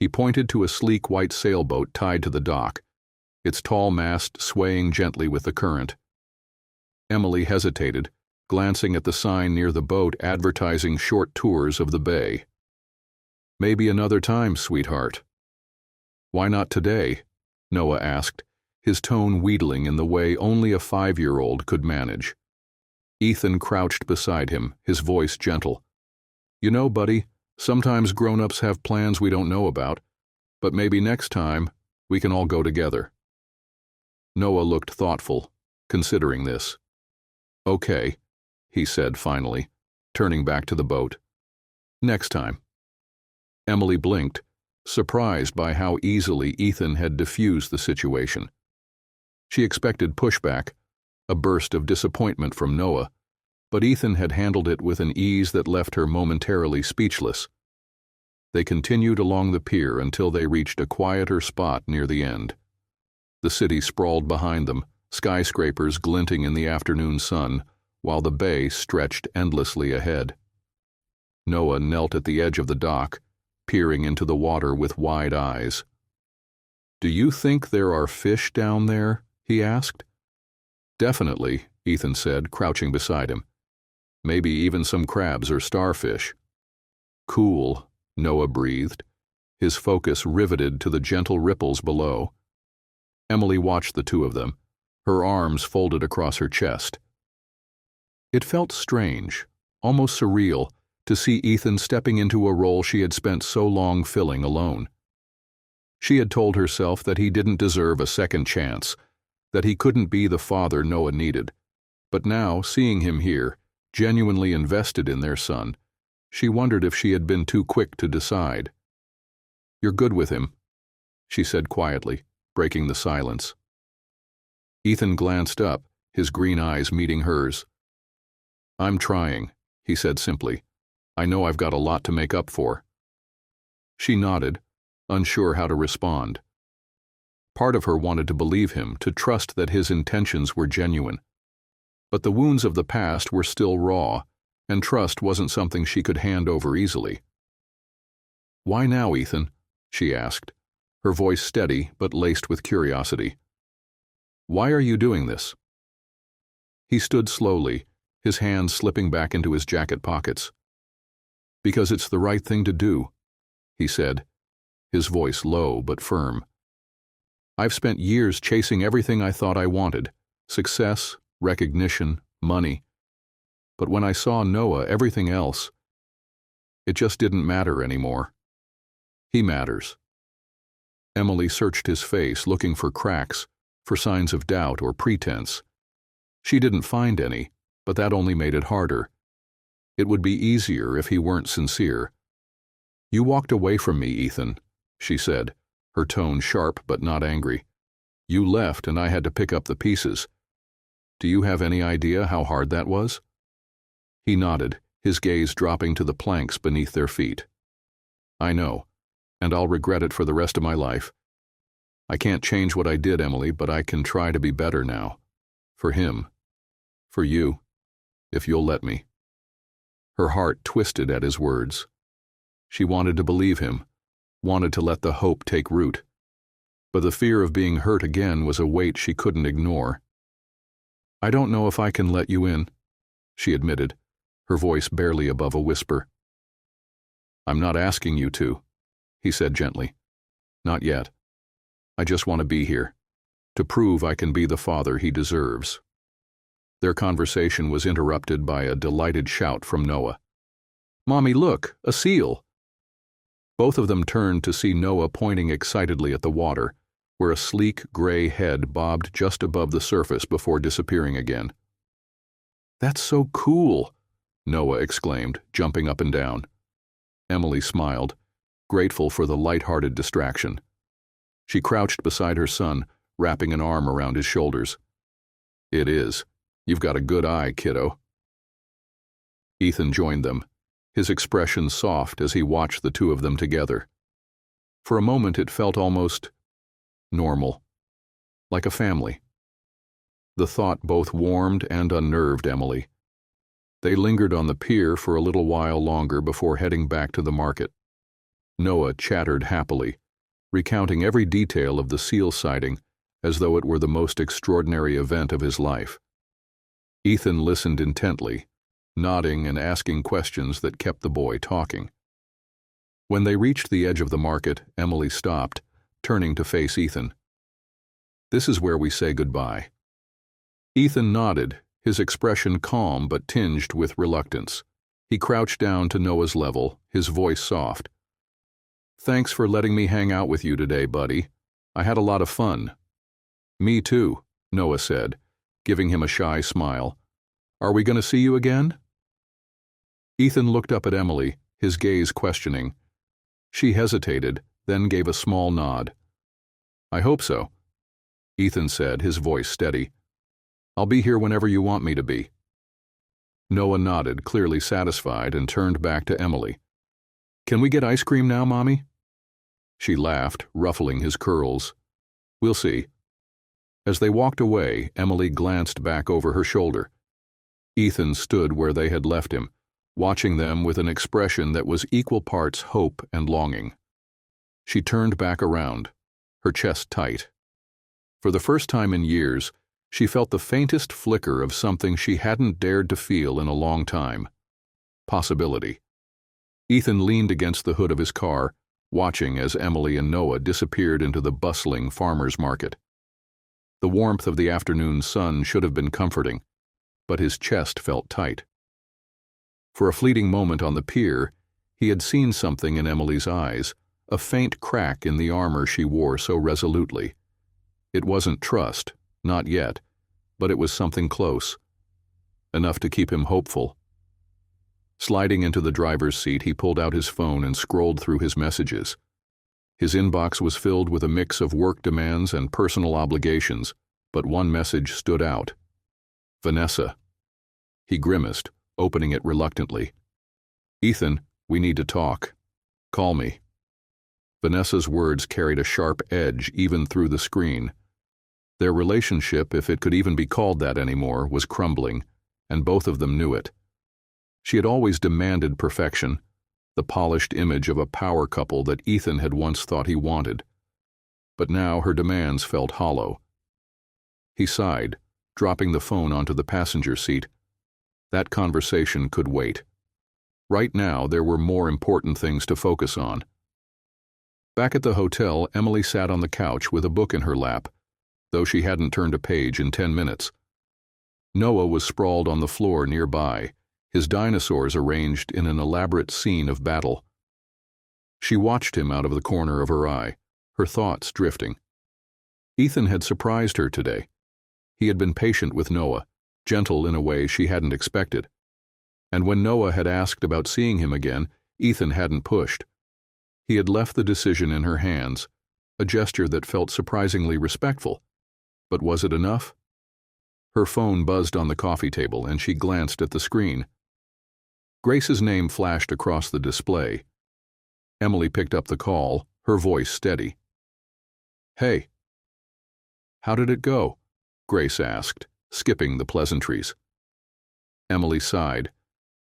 He pointed to a sleek white sailboat tied to the dock, its tall mast swaying gently with the current. Emily hesitated, glancing at the sign near the boat advertising short tours of the bay. "Maybe another time, sweetheart." "Why not today?" Noah asked, his tone wheedling in the way only a 5-year-old could manage. Ethan crouched beside him, his voice gentle. "You know, buddy, sometimes grown-ups have plans we don't know about, but maybe next time we can all go together." Noah looked thoughtful, considering this. "Okay," he said finally, turning back to the boat. "Next time." Emily blinked, surprised by how easily Ethan had diffused the situation. She expected pushback, a burst of disappointment from Noah, but Ethan had handled it with an ease that left her momentarily speechless. They continued along the pier until they reached a quieter spot near the end. The city sprawled behind them, skyscrapers glinting in the afternoon sun, while the bay stretched endlessly ahead. Noah knelt at the edge of the dock, peering into the water with wide eyes. "Do you think there are fish down there?" he asked. "Definitely," Ethan said, crouching beside him. "Maybe even some crabs or starfish." "Cool," Noah breathed, his focus riveted to the gentle ripples below. Emily watched the two of them, her arms folded across her chest. It felt strange, almost surreal, to see Ethan stepping into a role she had spent so long filling alone. She had told herself that he didn't deserve a second chance, that he couldn't be the father Noah needed. But now, seeing him here, genuinely invested in their son, she wondered if she had been too quick to decide. "You're good with him," she said quietly, breaking the silence. Ethan glanced up, his green eyes meeting hers. "I'm trying," he said simply. "I know I've got a lot to make up for." She nodded, unsure how to respond. Part of her wanted to believe him, to trust that his intentions were genuine. But the wounds of the past were still raw, and trust wasn't something she could hand over easily. "Why now, Ethan?" she asked, her voice steady but laced with curiosity. "Why are you doing this?" He stood slowly, his hands slipping back into his jacket pockets. "Because it's the right thing to do," he said, his voice low but firm. "I've spent years chasing everything I thought I wanted: success, recognition, money. But when I saw Noah, everything else, it just didn't matter anymore. He matters." Emily searched his face, looking for cracks, for signs of doubt or pretense. She didn't find any, but that only made it harder. It would be easier if he weren't sincere. "You walked away from me, Ethan," she said, her tone sharp but not angry. "You left and I had to pick up the pieces. Do you have any idea how hard that was?" He nodded, his gaze dropping to the planks beneath their feet. "I know, and I'll regret it for the rest of my life. I can't change what I did, Emily, but I can try to be better now. For him. For you. If you'll let me." Her heart twisted at his words. She wanted to believe him, wanted to let the hope take root. But the fear of being hurt again was a weight she couldn't ignore. "I don't know if I can let you in," she admitted, her voice barely above a whisper. "I'm not asking you to," he said gently. "Not yet. I just want to be here, to prove I can be the father he deserves." Their conversation was interrupted by a delighted shout from Noah. "Mommy, look, a seal!" Both of them turned to see Noah pointing excitedly at the water, where a sleek gray head bobbed just above the surface before disappearing again. "That's so cool!" Noah exclaimed, jumping up and down. Emily smiled, grateful for the light-hearted distraction. She crouched beside her son, wrapping an arm around his shoulders. "It is. You've got a good eye, kiddo." Ethan joined them, his expression soft as he watched the two of them together. For a moment it felt almost normal, like a family. The thought both warmed and unnerved Emily. They lingered on the pier for a little while longer before heading back to the market. Noah chattered happily, recounting every detail of the seal sighting as though it were the most extraordinary event of his life. Ethan listened intently, nodding and asking questions that kept the boy talking. When they reached the edge of the market, Emily stopped, turning to face Ethan. "This is where we say goodbye." Ethan nodded, his expression calm but tinged with reluctance. He crouched down to Noah's level, his voice soft. "Thanks for letting me hang out with you today, buddy. I had a lot of fun." "Me too," Noah said, giving him a shy smile. "Are we going to see you again?" Ethan looked up at Emily, his gaze questioning. She hesitated, then gave a small nod. "I hope so," Ethan said, his voice steady. "I'll be here whenever you want me to be." Noah nodded, clearly satisfied, and turned back to Emily. "Can we get ice cream now, Mommy?" She laughed, ruffling his curls. "We'll see." As they walked away, Emily glanced back over her shoulder. Ethan stood where they had left him, watching them with an expression that was equal parts hope and longing. She turned back around, her chest tight. For the first time in years, she felt the faintest flicker of something she hadn't dared to feel in a long time. Possibility. Ethan leaned against the hood of his car, watching as Emily and Noah disappeared into the bustling farmers' market. The warmth of the afternoon sun should have been comforting, but his chest felt tight. For a fleeting moment on the pier, he had seen something in Emily's eyes, a faint crack in the armor she wore so resolutely. It wasn't trust, not yet, but it was something close, enough to keep him hopeful. Sliding into the driver's seat, he pulled out his phone and scrolled through his messages. His inbox was filled with a mix of work demands and personal obligations, but one message stood out. "Vanessa." He grimaced, opening it reluctantly. "Ethan, we need to talk. Call me." Vanessa's words carried a sharp edge even through the screen. Their relationship, if it could even be called that anymore, was crumbling, and both of them knew it. She had always demanded perfection, the polished image of a power couple that Ethan had once thought he wanted. But now her demands felt hollow. He sighed, dropping the phone onto the passenger seat. That conversation could wait. Right now, there were more important things to focus on. Back at the hotel, Emily sat on the couch with a book in her lap, though she hadn't turned a page in 10 minutes. Noah was sprawled on the floor nearby, his dinosaurs arranged in an elaborate scene of battle. She watched him out of the corner of her eye, her thoughts drifting. Ethan had surprised her today. He had been patient with Noah, gentle in a way she hadn't expected. And when Noah had asked about seeing him again, Ethan hadn't pushed. He had left the decision in her hands, a gesture that felt surprisingly respectful. But was it enough? Her phone buzzed on the coffee table, and she glanced at the screen. Grace's name flashed across the display. Emily picked up the call, her voice steady. "Hey." "How did it go?" Grace asked, skipping the pleasantries. Emily sighed.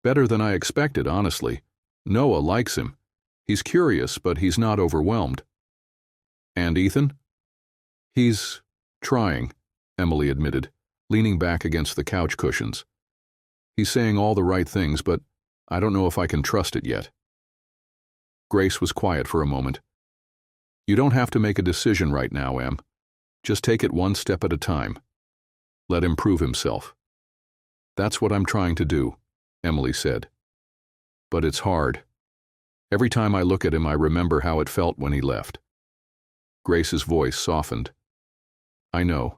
"Better than I expected, honestly. Noah likes him. He's curious, but he's not overwhelmed. And Ethan? He's trying, Emily admitted, leaning back against the couch cushions. He's saying all the right things, but I don't know if I can trust it yet. Grace was quiet for a moment. You don't have to make a decision right now, Em. Just take it one step at a time. Let him prove himself. That's what I'm trying to do, Emily said. But it's hard. Every time I look at him, I remember how it felt when he left. Grace's voice softened. I know,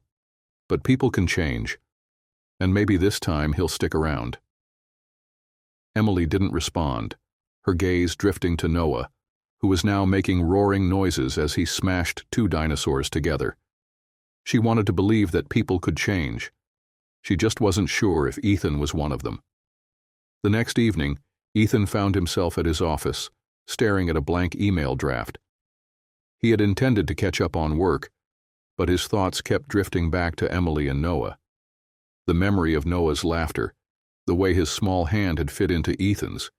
but people can change, and maybe this time he'll stick around. Emily didn't respond, her gaze drifting to Noah, who was now making roaring noises as he smashed two dinosaurs together. She wanted to believe that people could change. She just wasn't sure if Ethan was one of them. The next evening, Ethan found himself at his office, staring at a blank email draft. He had intended to catch up on work, but his thoughts kept drifting back to Emily and Noah. The memory of Noah's laughter, the way his small hand had fit into Ethan's.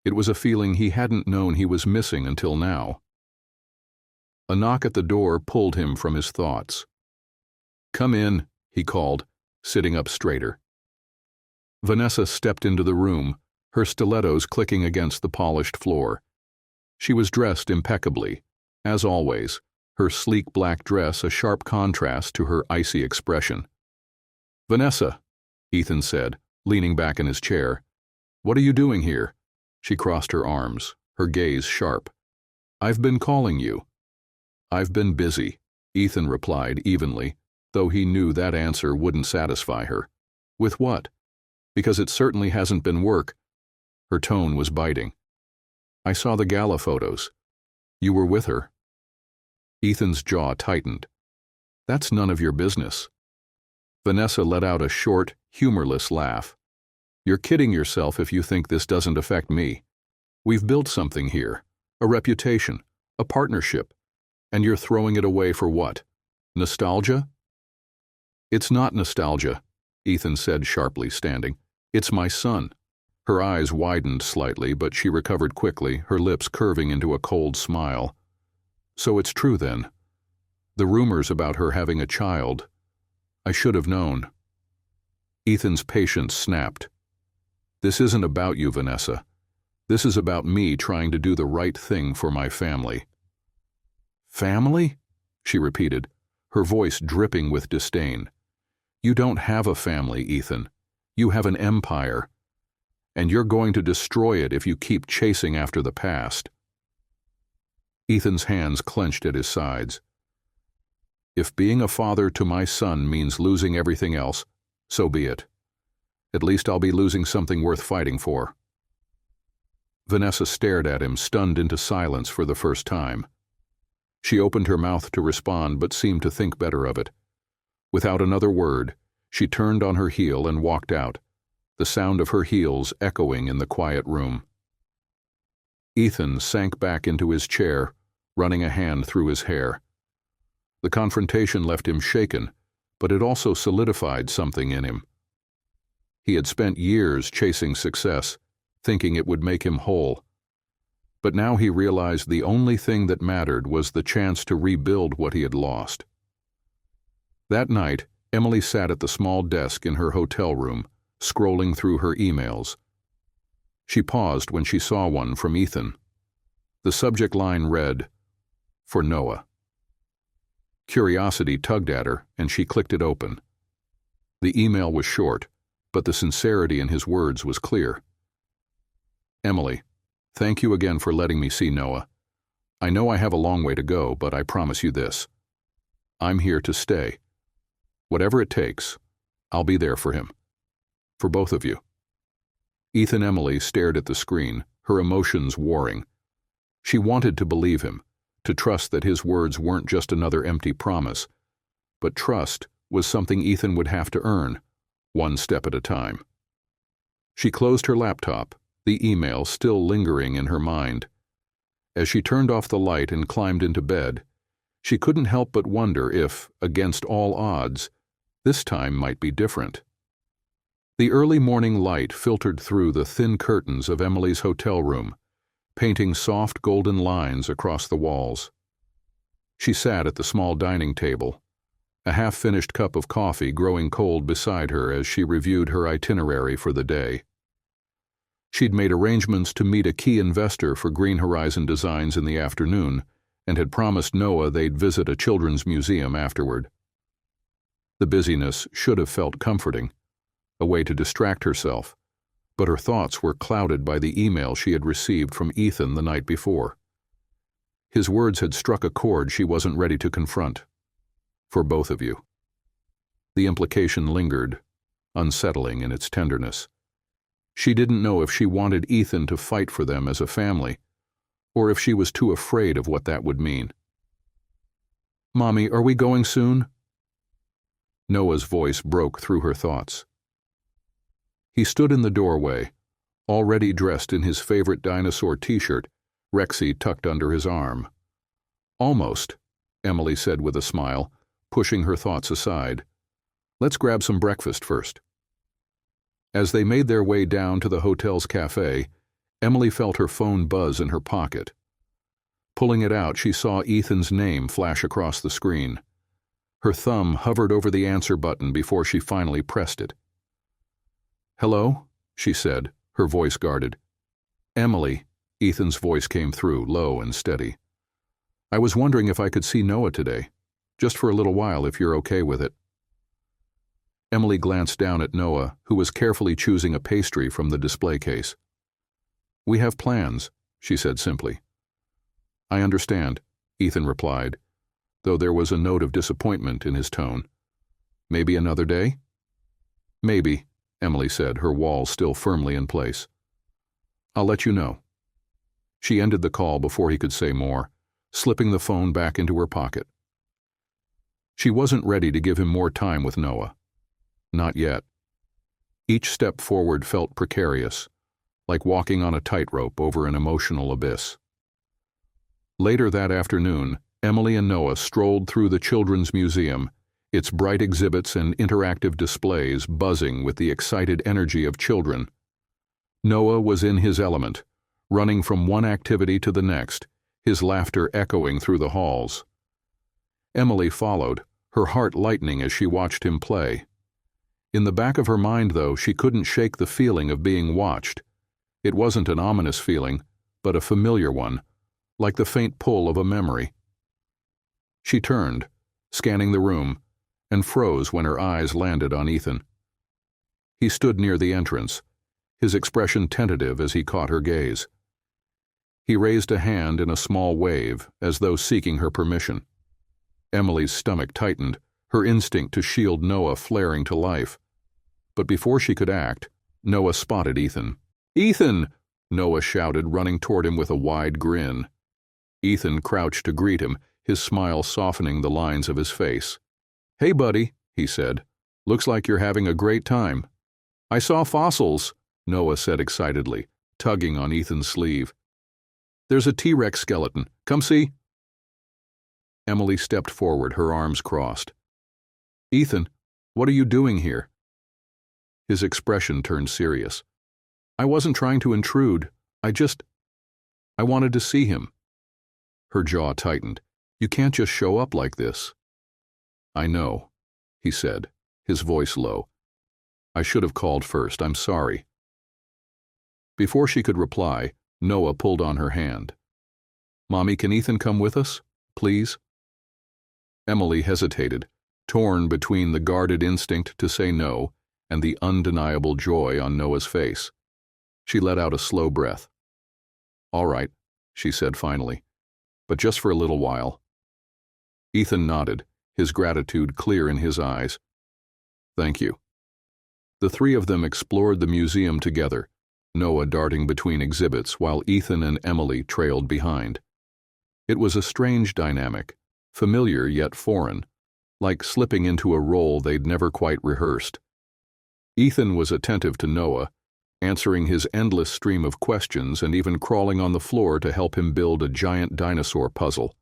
It was a feeling he hadn't known he was missing until now. A knock at the door pulled him from his thoughts. Come in, he called, sitting up straighter. Vanessa stepped into the room, her stilettos clicking against the polished floor. She was dressed impeccably, as always, her sleek black dress a sharp contrast to her icy expression. Vanessa, Ethan said, leaning back in his chair. What are you doing here? She crossed her arms, her gaze sharp. I've been calling you. I've been busy, Ethan replied evenly, though he knew that answer wouldn't satisfy her. With what? Because it certainly hasn't been work. Her tone was biting. I saw the gala photos. You were with her. Ethan's jaw tightened. That's none of your business. Vanessa let out a short, humorless laugh. You're kidding yourself if you think this doesn't affect me. We've built something here, a reputation, a partnership, and you're throwing it away for what? Nostalgia? It's not nostalgia, Ethan said sharply, standing. It's my son. Her eyes widened slightly, but she recovered quickly, her lips curving into a cold smile. So it's true then. The rumors about her having a child. I should have known. Ethan's patience snapped. This isn't about you, Vanessa. This is about me trying to do the right thing for my family. Family? She repeated, her voice dripping with disdain. You don't have a family, Ethan. You have an empire. And you're going to destroy it if you keep chasing after the past. Ethan's hands clenched at his sides. If being a father to my son means losing everything else, so be it. At least I'll be losing something worth fighting for. Vanessa stared at him, stunned into silence for the first time. She opened her mouth to respond, but seemed to think better of it. Without another word, she turned on her heel and walked out, the sound of her heels echoing in the quiet room. Ethan sank back into his chair, running a hand through his hair. The confrontation left him shaken, but it also solidified something in him. He had spent years chasing success, thinking it would make him whole. But now he realized the only thing that mattered was the chance to rebuild what he had lost. That night, Emily sat at the small desk in her hotel room, scrolling through her emails. She paused when she saw one from Ethan. The subject line read, "For Noah." Curiosity tugged at her, and she clicked it open. The email was short, but the sincerity in his words was clear. Emily, thank you again for letting me see Noah. I know I have a long way to go, but I promise you this. I'm here to stay. Whatever it takes, I'll be there for him. For both of you. Ethan and Emily stared at the screen, her emotions warring. She wanted to believe him, to trust that his words weren't just another empty promise, but trust was something Ethan would have to earn, one step at a time. She closed her laptop, the email still lingering in her mind. As she turned off the light and climbed into bed, she couldn't help but wonder if, against all odds, this time might be different. The early morning light filtered through the thin curtains of Emily's hotel room, painting soft golden lines across the walls. She sat at the small dining table, a half-finished cup of coffee growing cold beside her as she reviewed her itinerary for the day. She'd made arrangements to meet a key investor for Green Horizon Designs in the afternoon and had promised Noah they'd visit a children's museum afterward. The busyness should have felt comforting, a way to distract herself, but her thoughts were clouded by the email she had received from Ethan the night before. His words had struck a chord she wasn't ready to confront. For both of you. The implication lingered, unsettling in its tenderness. She didn't know if she wanted Ethan to fight for them as a family, or if she was too afraid of what that would mean. "Mommy, are we going soon?" Noah's voice broke through her thoughts. He stood in the doorway, already dressed in his favorite dinosaur t-shirt, Rexy tucked under his arm. "Almost," Emily said with a smile, pushing her thoughts aside. "Let's grab some breakfast first." As they made their way down to the hotel's cafe, Emily felt her phone buzz in her pocket. Pulling it out, she saw Ethan's name flash across the screen. Her thumb hovered over the answer button before she finally pressed it. "Hello?" she said, her voice guarded. "Emily," Ethan's voice came through, low and steady. "I was wondering if I could see Noah today. Just for a little while, if you're okay with it." Emily glanced down at Noah, who was carefully choosing a pastry from the display case. "We have plans," she said simply. "I understand," Ethan replied, though there was a note of disappointment in his tone. "Maybe another day?" "Maybe," Emily said, her wall still firmly in place. "I'll let you know." She ended the call before he could say more, slipping the phone back into her pocket. She wasn't ready to give him more time with Noah. Not yet. Each step forward felt precarious, like walking on a tightrope over an emotional abyss. Later that afternoon, Emily and Noah strolled through the Children's Museum, its bright exhibits and interactive displays buzzing with the excited energy of children. Noah was in his element, running from one activity to the next, his laughter echoing through the halls. Emily followed, her heart lightening as she watched him play. In the back of her mind, though, she couldn't shake the feeling of being watched. It wasn't an ominous feeling, but a familiar one, like the faint pull of a memory. She turned, scanning the room, and froze when her eyes landed on Ethan. He stood near the entrance, his expression tentative as he caught her gaze. He raised a hand in a small wave, as though seeking her permission. Emily's stomach tightened, her instinct to shield Noah flaring to life. But before she could act, Noah spotted Ethan. "Ethan!" Noah shouted, running toward him with a wide grin. Ethan crouched to greet him, his smile softening the lines of his face. "Hey, buddy," he said. "Looks like you're having a great time." "I saw fossils," Noah said excitedly, tugging on Ethan's sleeve. "There's a T-Rex skeleton. Come see." Emily stepped forward, her arms crossed. "Ethan, what are you doing here?" His expression turned serious. "I wasn't trying to intrude. I wanted to see him." Her jaw tightened. "You can't just show up like this." "I know," he said, his voice low. "I should have called first. I'm sorry." Before she could reply, Noah pulled on her hand. "Mommy, can Ethan come with us, please?" Emily hesitated, torn between the guarded instinct to say no and the undeniable joy on Noah's face. She let out a slow breath. "All right," she said finally, "but just for a little while." Ethan nodded, his gratitude clear in his eyes. "Thank you." The three of them explored the museum together, Noah darting between exhibits while Ethan and Emily trailed behind. It was a strange dynamic, familiar yet foreign, like slipping into a role they'd never quite rehearsed. Ethan was attentive to Noah, answering his endless stream of questions and even crawling on the floor to help him build a giant dinosaur puzzle.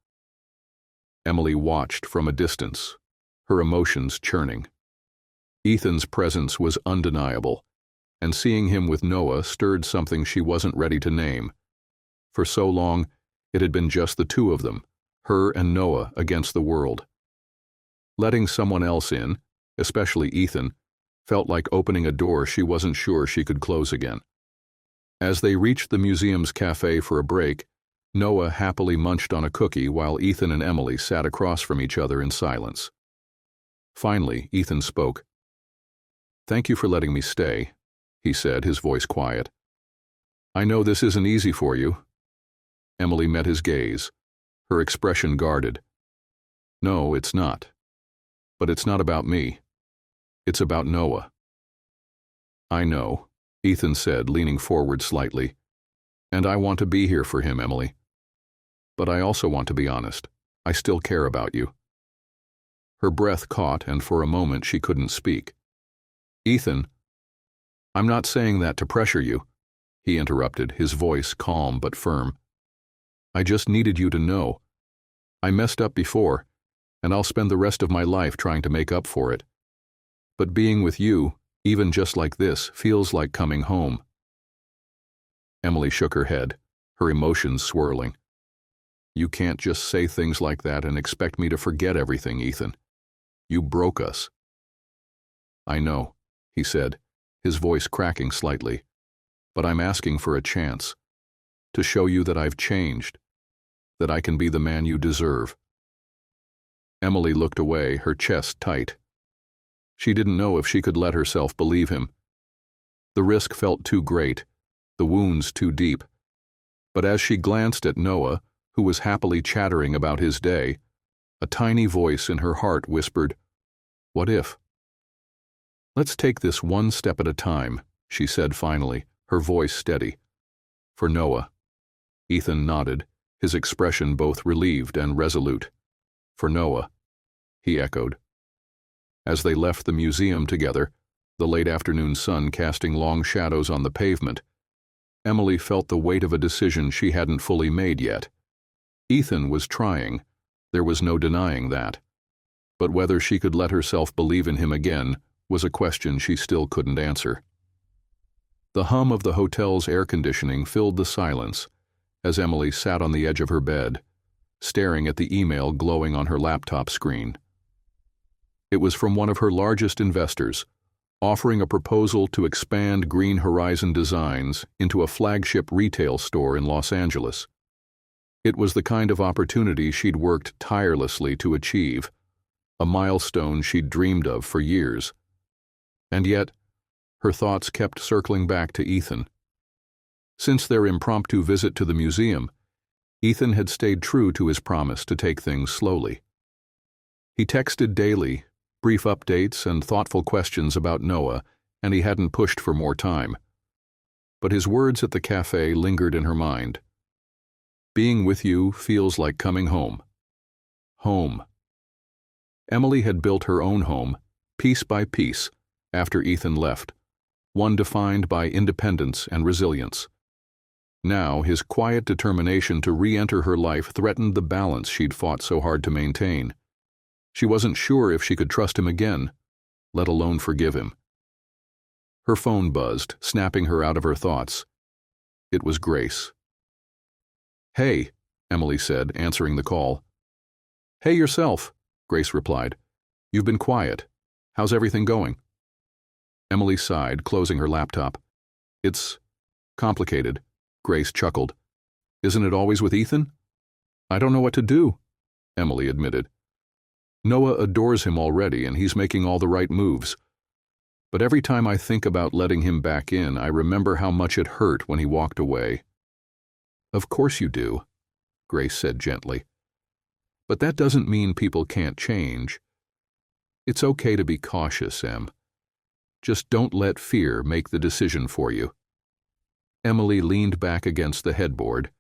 Emily watched from a distance, her emotions churning. Ethan's presence was undeniable, and seeing him with Noah stirred something she wasn't ready to name. For so long, it had been just the two of them, her and Noah, against the world. Letting someone else in, especially Ethan, felt like opening a door she wasn't sure she could close again. As they reached the museum's cafe for a break, Noah happily munched on a cookie while Ethan and Emily sat across from each other in silence. Finally, Ethan spoke. "Thank you for letting me stay," he said, his voice quiet. "I know this isn't easy for you." Emily met his gaze, her expression guarded. "No, it's not. But it's not about me. It's about Noah." "I know," Ethan said, leaning forward slightly. "And I want to be here for him, Emily. But I also want to be honest. I still care about you." Her breath caught, and for a moment she couldn't speak. "Ethan, I'm not saying that to pressure you," he interrupted, his voice calm but firm. "I just needed you to know. I messed up before, and I'll spend the rest of my life trying to make up for it. But being with you, even just like this, feels like coming home." Emily shook her head, her emotions swirling. "You can't just say things like that and expect me to forget everything, Ethan. You broke us." "I know," he said, his voice cracking slightly. "But I'm asking for a chance. To show you that I've changed. That I can be the man you deserve." Emily looked away, her chest tight. She didn't know if she could let herself believe him. The risk felt too great, the wounds too deep. But as she glanced at Noah, who was happily chattering about his day, a tiny voice in her heart whispered, "What if?" "Let's take this one step at a time," she said finally, her voice steady. "For Noah." Ethan nodded, his expression both relieved and resolute. "For Noah," he echoed. As they left the museum together, the late afternoon sun casting long shadows on the pavement, Emily felt the weight of a decision she hadn't fully made yet. Ethan was trying, there was no denying that. But whether she could let herself believe in him again was a question she still couldn't answer. The hum of the hotel's air conditioning filled the silence as Emily sat on the edge of her bed, staring at the email glowing on her laptop screen. It was from one of her largest investors, offering a proposal to expand Green Horizon Designs into a flagship retail store in Los Angeles. It was the kind of opportunity she'd worked tirelessly to achieve, a milestone she'd dreamed of for years. And yet, her thoughts kept circling back to Ethan. Since their impromptu visit to the museum, Ethan had stayed true to his promise to take things slowly. He texted daily, brief updates and thoughtful questions about Noah, and he hadn't pushed for more time. But his words at the cafe lingered in her mind. "Being with you feels like coming home." Home. Emily had built her own home, piece by piece, after Ethan left, one defined by independence and resilience. Now, his quiet determination to re-enter her life threatened the balance she'd fought so hard to maintain. She wasn't sure if she could trust him again, let alone forgive him. Her phone buzzed, snapping her out of her thoughts. It was Grace. "Hey," Emily said, answering the call. "Hey yourself," Grace replied. "You've been quiet. How's everything going?" Emily sighed, closing her laptop. "It's complicated," Grace chuckled. "Isn't it always with Ethan?" "I don't know what to do," Emily admitted. "Noah adores him already, and he's making all the right moves. But every time I think about letting him back in, I remember how much it hurt when he walked away." "Of course you do," Grace said gently. "But that doesn't mean people can't change. It's okay to be cautious, Em. Just don't let fear make the decision for you." Emily leaned back against the headboard,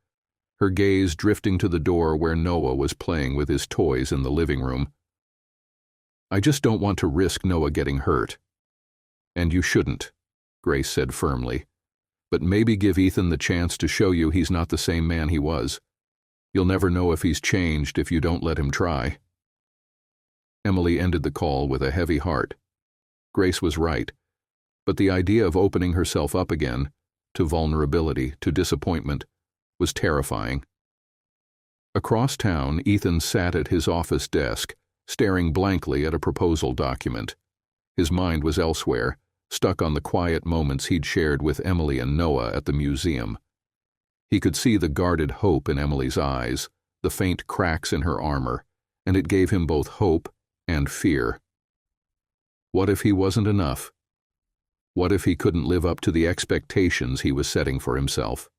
her gaze drifting to the door where Noah was playing with his toys in the living room. "I just don't want to risk Noah getting hurt." "And you shouldn't," Grace said firmly. "But maybe give Ethan the chance to show you he's not the same man he was. You'll never know if he's changed if you don't let him try." Emily ended the call with a heavy heart. Grace was right, but the idea of opening herself up again, to vulnerability, to disappointment, was terrifying. Across town, Ethan sat at his office desk, staring blankly at a proposal document. His mind was elsewhere, stuck on the quiet moments he'd shared with Emily and Noah at the museum. He could see the guarded hope in Emily's eyes, the faint cracks in her armor, and it gave him both hope and fear. What if he wasn't enough? What if he couldn't live up to the expectations he was setting for himself?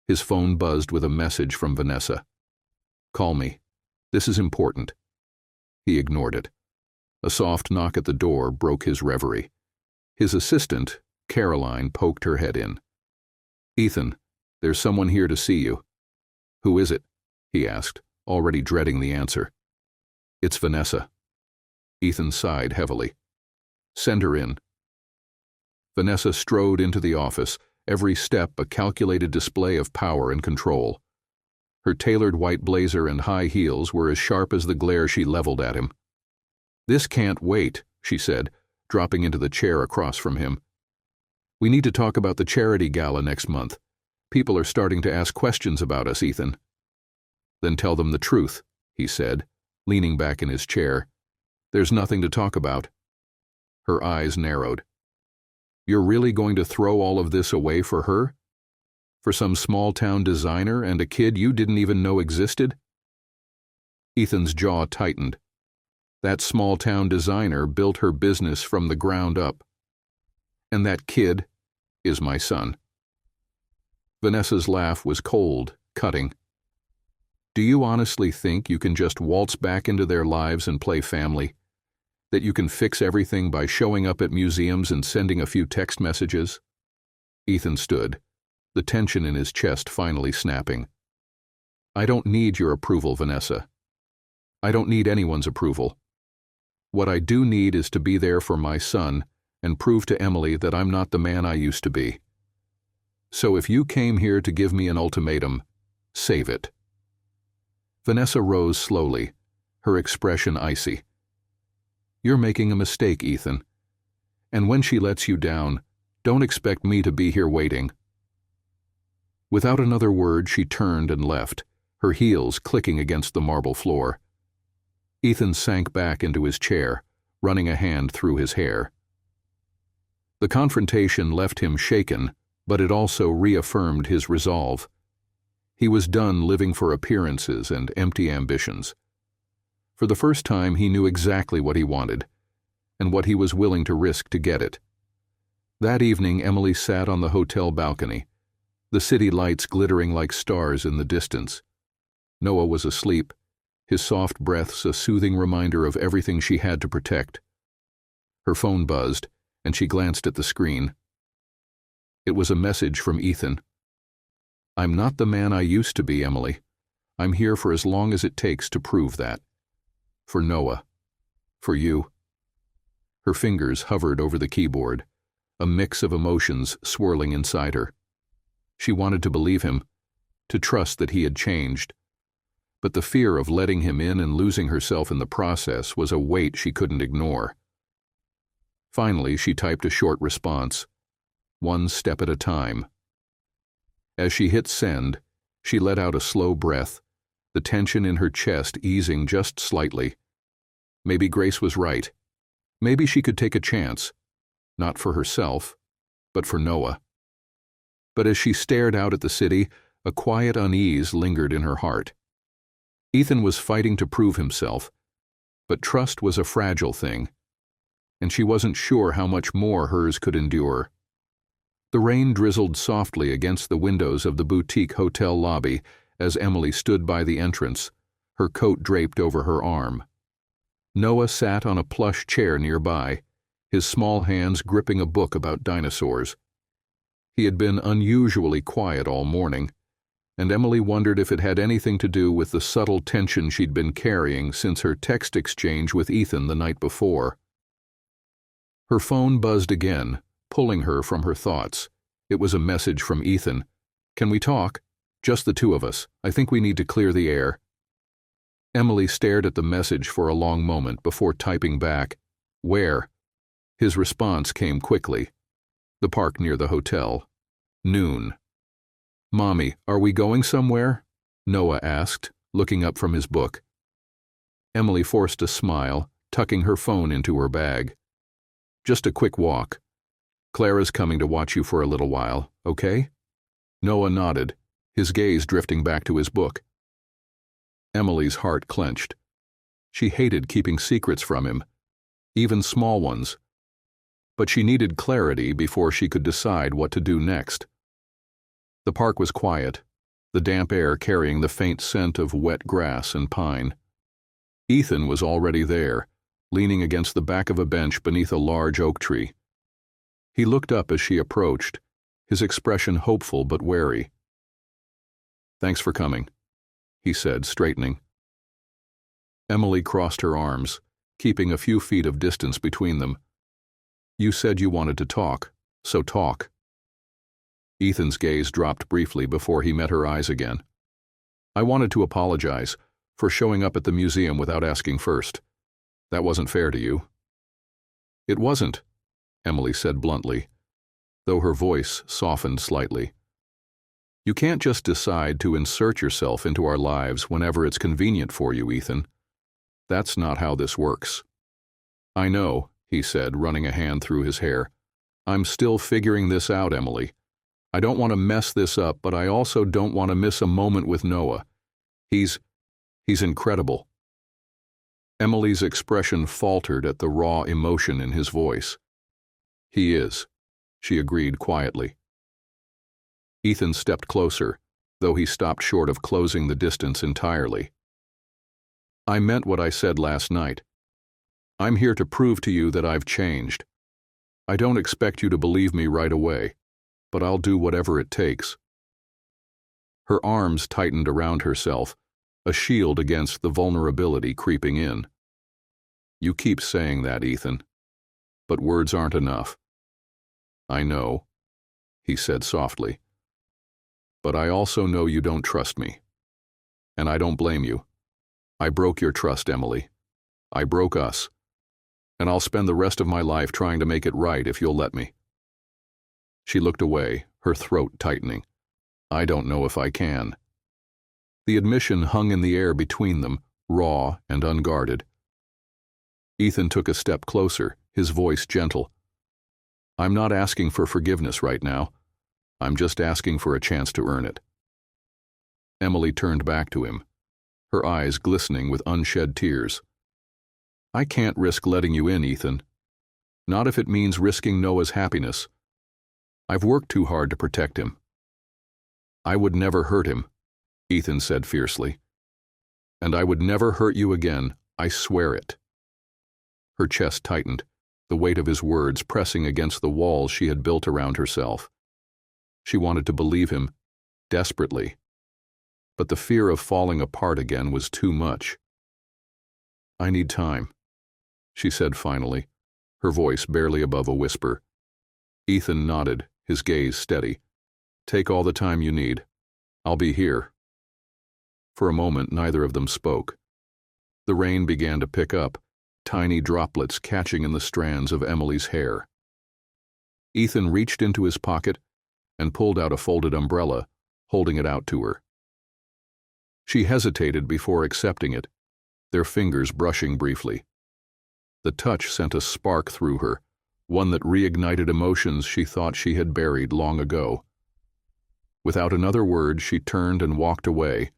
His phone buzzed with a message from Vanessa. "Call me. This is important." He ignored it. A soft knock at the door broke his reverie. His assistant, Caroline, poked her head in. "Ethan, there's someone here to see you." "Who is it?" he asked, already dreading the answer. "It's Vanessa." Ethan sighed heavily. "Send her in." Vanessa strode into the office, every step a calculated display of power and control. Her tailored white blazer and high heels were as sharp as the glare she leveled at him. "This can't wait," she said, dropping into the chair across from him. "We need to talk about the charity gala next month. People are starting to ask questions about us, Ethan." "Then tell them the truth," he said, leaning back in his chair. "There's nothing to talk about." Her eyes narrowed. "You're really going to throw all of this away for her? For some small-town designer and a kid you didn't even know existed?" Ethan's jaw tightened. That small-town designer built her business from the ground up. And that kid is my son. Vanessa's laugh was cold, cutting. "Do you honestly think you can just waltz back into their lives and play family? That you can fix everything by showing up at museums and sending a few text messages?" Ethan stood, the tension in his chest finally snapping. "I don't need your approval, Vanessa. I don't need anyone's approval. What I do need is to be there for my son and prove to Emily that I'm not the man I used to be. So if you came here to give me an ultimatum, save it." Vanessa rose slowly, her expression icy. "You're making a mistake, Ethan. And when she lets you down, don't expect me to be here waiting." Without another word, she turned and left, her heels clicking against the marble floor. Ethan sank back into his chair, running a hand through his hair. The confrontation left him shaken, but it also reaffirmed his resolve. He was done living for appearances and empty ambitions. For the first time, he knew exactly what he wanted, and what he was willing to risk to get it. That evening, Emily sat on the hotel balcony, the city lights glittering like stars in the distance. Noah was asleep, his soft breaths a soothing reminder of everything she had to protect. Her phone buzzed, and she glanced at the screen. It was a message from Ethan. "I'm not the man I used to be, Emily. I'm here for as long as it takes to prove that. For Noah. For you." Her fingers hovered over the keyboard, a mix of emotions swirling inside her. She wanted to believe him, to trust that he had changed. But the fear of letting him in and losing herself in the process was a weight she couldn't ignore. Finally, she typed a short response, "One step at a time." As she hit send, she let out a slow breath, the tension in her chest easing just slightly. Maybe Grace was right. Maybe she could take a chance, not for herself, but for Noah. But as she stared out at the city, a quiet unease lingered in her heart. Ethan was fighting to prove himself, but trust was a fragile thing, and she wasn't sure how much more hers could endure. The rain drizzled softly against the windows of the boutique hotel lobby as Emily stood by the entrance, her coat draped over her arm. Noah sat on a plush chair nearby, his small hands gripping a book about dinosaurs. He had been unusually quiet all morning, and Emily wondered if it had anything to do with the subtle tension she'd been carrying since her text exchange with Ethan the night before. Her phone buzzed again, pulling her from her thoughts. It was a message from Ethan. "Can we talk? Just the two of us. I think we need to clear the air." Emily stared at the message for a long moment before typing back, "Where?" His response came quickly. "The park near the hotel. Noon." "Mommy, are we going somewhere?" Noah asked, looking up from his book. Emily forced a smile, tucking her phone into her bag. "Just a quick walk. Clara's coming to watch you for a little while, okay?" Noah nodded, his gaze drifting back to his book. Emily's heart clenched. She hated keeping secrets from him, even small ones. But she needed clarity before she could decide what to do next. The park was quiet, the damp air carrying the faint scent of wet grass and pine. Ethan was already there, leaning against the back of a bench beneath a large oak tree. He looked up as she approached, his expression hopeful but wary. "Thanks for coming," he said, straightening. Emily crossed her arms, keeping a few feet of distance between them. "You said you wanted to talk, so talk." Ethan's gaze dropped briefly before he met her eyes again. "I wanted to apologize for showing up at the museum without asking first. That wasn't fair to you." "It wasn't," Emily said bluntly, though her voice softened slightly. "You can't just decide to insert yourself into our lives whenever it's convenient for you, Ethan. That's not how this works." "I know," he said, running a hand through his hair. "I'm still figuring this out, Emily. I don't want to mess this up, but I also don't want to miss a moment with Noah. He's incredible." Emily's expression faltered at the raw emotion in his voice. "He is," she agreed quietly. Ethan stepped closer, though he stopped short of closing the distance entirely. "I meant what I said last night. I'm here to prove to you that I've changed. I don't expect you to believe me right away, but I'll do whatever it takes." Her arms tightened around herself, a shield against the vulnerability creeping in. "You keep saying that, Ethan, but words aren't enough." "I know," he said softly. "But I also know you don't trust me. And I don't blame you. I broke your trust, Emily. I broke us. And I'll spend the rest of my life trying to make it right if you'll let me." She looked away, her throat tightening. "I don't know if I can." The admission hung in the air between them, raw and unguarded. Ethan took a step closer, his voice gentle. "I'm not asking for forgiveness right now. I'm just asking for a chance to earn it." Emily turned back to him, her eyes glistening with unshed tears. "I can't risk letting you in, Ethan. Not if it means risking Noah's happiness. I've worked too hard to protect him." "I would never hurt him," Ethan said fiercely. "And I would never hurt you again, I swear it." Her chest tightened, the weight of his words pressing against the walls she had built around herself. She wanted to believe him, desperately. But the fear of falling apart again was too much. "I need time," she said finally, her voice barely above a whisper. Ethan nodded, his gaze steady. "Take all the time you need. I'll be here." For a moment, neither of them spoke. The rain began to pick up, tiny droplets catching in the strands of Emily's hair. Ethan reached into his pocket and pulled out a folded umbrella, holding it out to her. She hesitated before accepting it, their fingers brushing briefly. The touch sent a spark through her, one that reignited emotions she thought she had buried long ago. Without another word, she turned and walked away,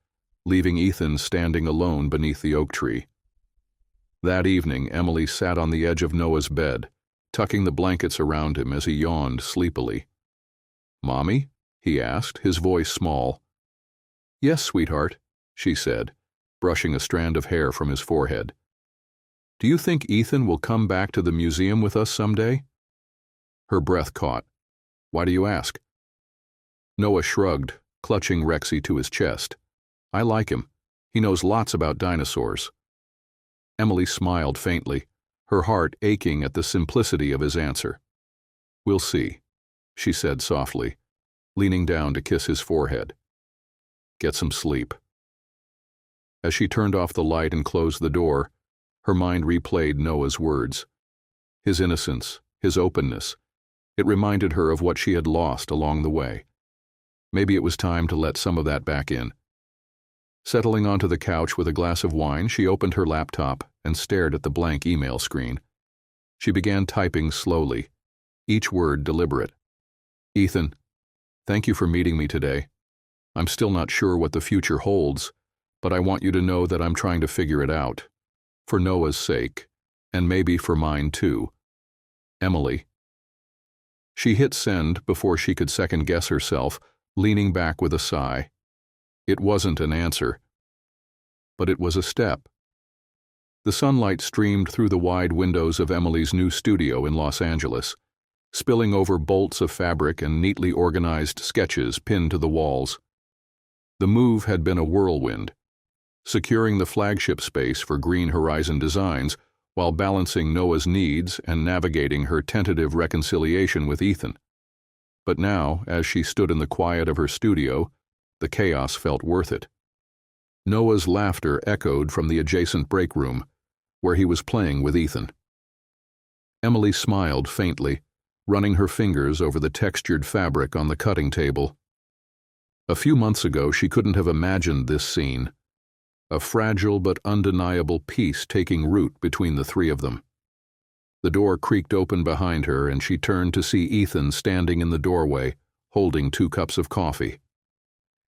leaving Ethan standing alone beneath the oak tree. That evening, Emily sat on the edge of Noah's bed, tucking the blankets around him as he yawned sleepily. "Mommy?" he asked, his voice small. "Yes, sweetheart," she said, brushing a strand of hair from his forehead. "Do you think Ethan will come back to the museum with us someday?" Her breath caught. "Why do you ask?" Noah shrugged, clutching Rexy to his chest. "I like him. He knows lots about dinosaurs." Emily smiled faintly, her heart aching at the simplicity of his answer. "We'll see," she said softly, leaning down to kiss his forehead. "Get some sleep." As she turned off the light and closed the door, her mind replayed Noah's words. His innocence, his openness. It reminded her of what she had lost along the way. Maybe it was time to let some of that back in. Settling onto the couch with a glass of wine, she opened her laptop and stared at the blank email screen. She began typing slowly, each word deliberate. Ethan, thank you for meeting me today. I'm still not sure what the future holds, but I want you to know that I'm trying to figure it out. For Noah's sake, and maybe for mine too. Emily. She hit send before she could second-guess herself, leaning back with a sigh. It wasn't an answer, but it was a step. The sunlight streamed through the wide windows of Emily's new studio in Los Angeles, spilling over bolts of fabric and neatly organized sketches pinned to the walls. The move had been a whirlwind, securing the flagship space for Green Horizon Designs while balancing Noah's needs and navigating her tentative reconciliation with Ethan. But now, as she stood in the quiet of her studio, the chaos felt worth it. Noah's laughter echoed from the adjacent break room, where he was playing with Ethan. Emily smiled faintly, running her fingers over the textured fabric on the cutting table. A few months ago, she couldn't have imagined this scene, a fragile but undeniable peace taking root between the three of them. The door creaked open behind her, and she turned to see Ethan standing in the doorway, holding 2 cups of coffee.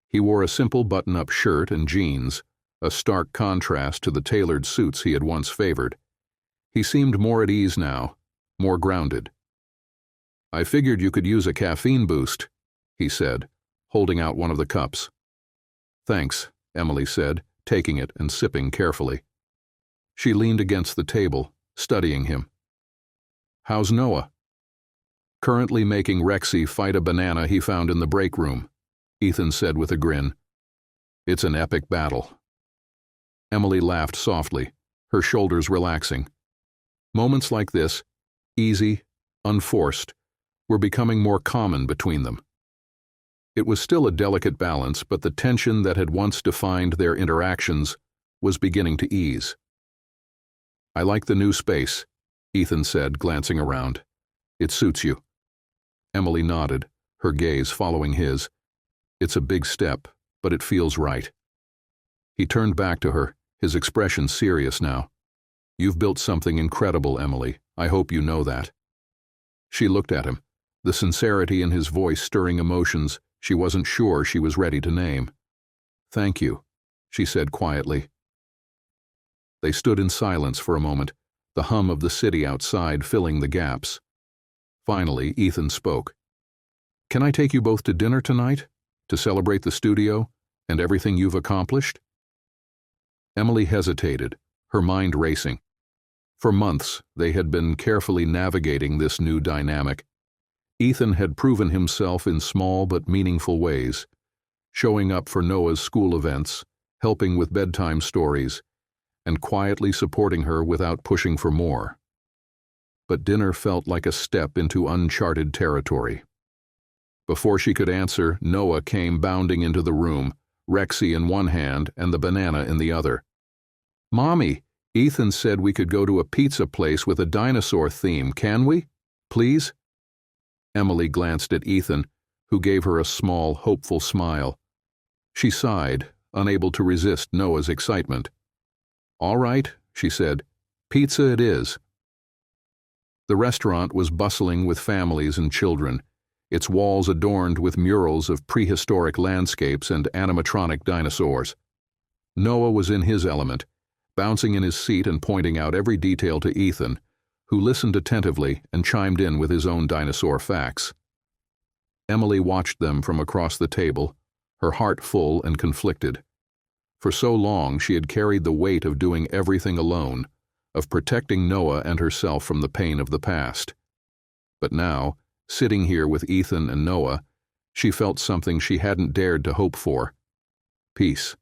He wore a simple button-up shirt and jeans, a stark contrast to the tailored suits he had once favored. He seemed more at ease now, more grounded. "I figured you could use a caffeine boost," he said, holding out one of the cups. "Thanks," Emily said, taking it and sipping carefully. She leaned against the table, studying him. "How's Noah?" "Currently making Rexy fight a banana he found in the break room," Ethan said with a grin. "It's an epic battle." Emily laughed softly, her shoulders relaxing. Moments like this, easy, unforced, were becoming more common between them. It was still a delicate balance, but the tension that had once defined their interactions was beginning to ease. "I like the new space," Ethan said, glancing around. "It suits you." Emily nodded, her gaze following his. "It's a big step, but it feels right." He turned back to her, his expression serious now. "You've built something incredible, Emily. I hope you know that." She looked at him, the sincerity in his voice stirring emotions she wasn't sure she was ready to name. "Thank you," she said quietly. They stood in silence for a moment, the hum of the city outside filling the gaps. Finally, Ethan spoke. "Can I take you both to dinner tonight, to celebrate the studio and everything you've accomplished?" Emily hesitated, her mind racing. For months, they had been carefully navigating this new dynamic. Ethan had proven himself in small but meaningful ways, showing up for Noah's school events, helping with bedtime stories, and quietly supporting her without pushing for more. But dinner felt like a step into uncharted territory. Before she could answer, Noah came bounding into the room, Rexy in one hand and the banana in the other. "Mommy, Ethan said we could go to a pizza place with a dinosaur theme, can we? Please?" Emily glanced at Ethan, who gave her a small, hopeful smile. She sighed, unable to resist Noah's excitement. "All right," she said. "Pizza it is." The restaurant was bustling with families and children, its walls adorned with murals of prehistoric landscapes and animatronic dinosaurs. Noah was in his element, bouncing in his seat and pointing out every detail to Ethan, who listened attentively and chimed in with his own dinosaur facts. Emily watched them from across the table, her heart full and conflicted. For so long she had carried the weight of doing everything alone, of protecting Noah and herself from the pain of the past. But now, sitting here with Ethan and Noah, she felt something she hadn't dared to hope for: peace.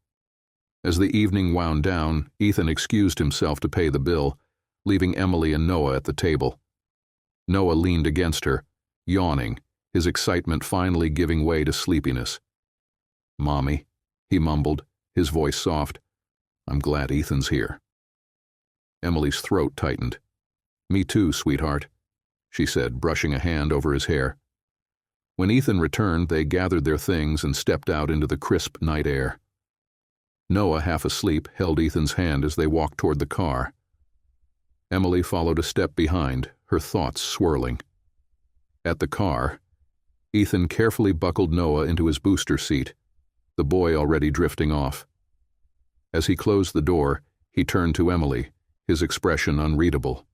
As the evening wound down, Ethan excused himself to pay the bill, leaving Emily and Noah at the table. Noah leaned against her, yawning, his excitement finally giving way to sleepiness. "Mommy," he mumbled, his voice soft. "I'm glad Ethan's here." Emily's throat tightened. "Me too, sweetheart," she said, brushing a hand over his hair. When Ethan returned, they gathered their things and stepped out into the crisp night air. Noah, half asleep, held Ethan's hand as they walked toward the car. Emily followed a step behind, her thoughts swirling. At the car, Ethan carefully buckled Noah into his booster seat, the boy already drifting off. As he closed the door, he turned to Emily, his expression unreadable.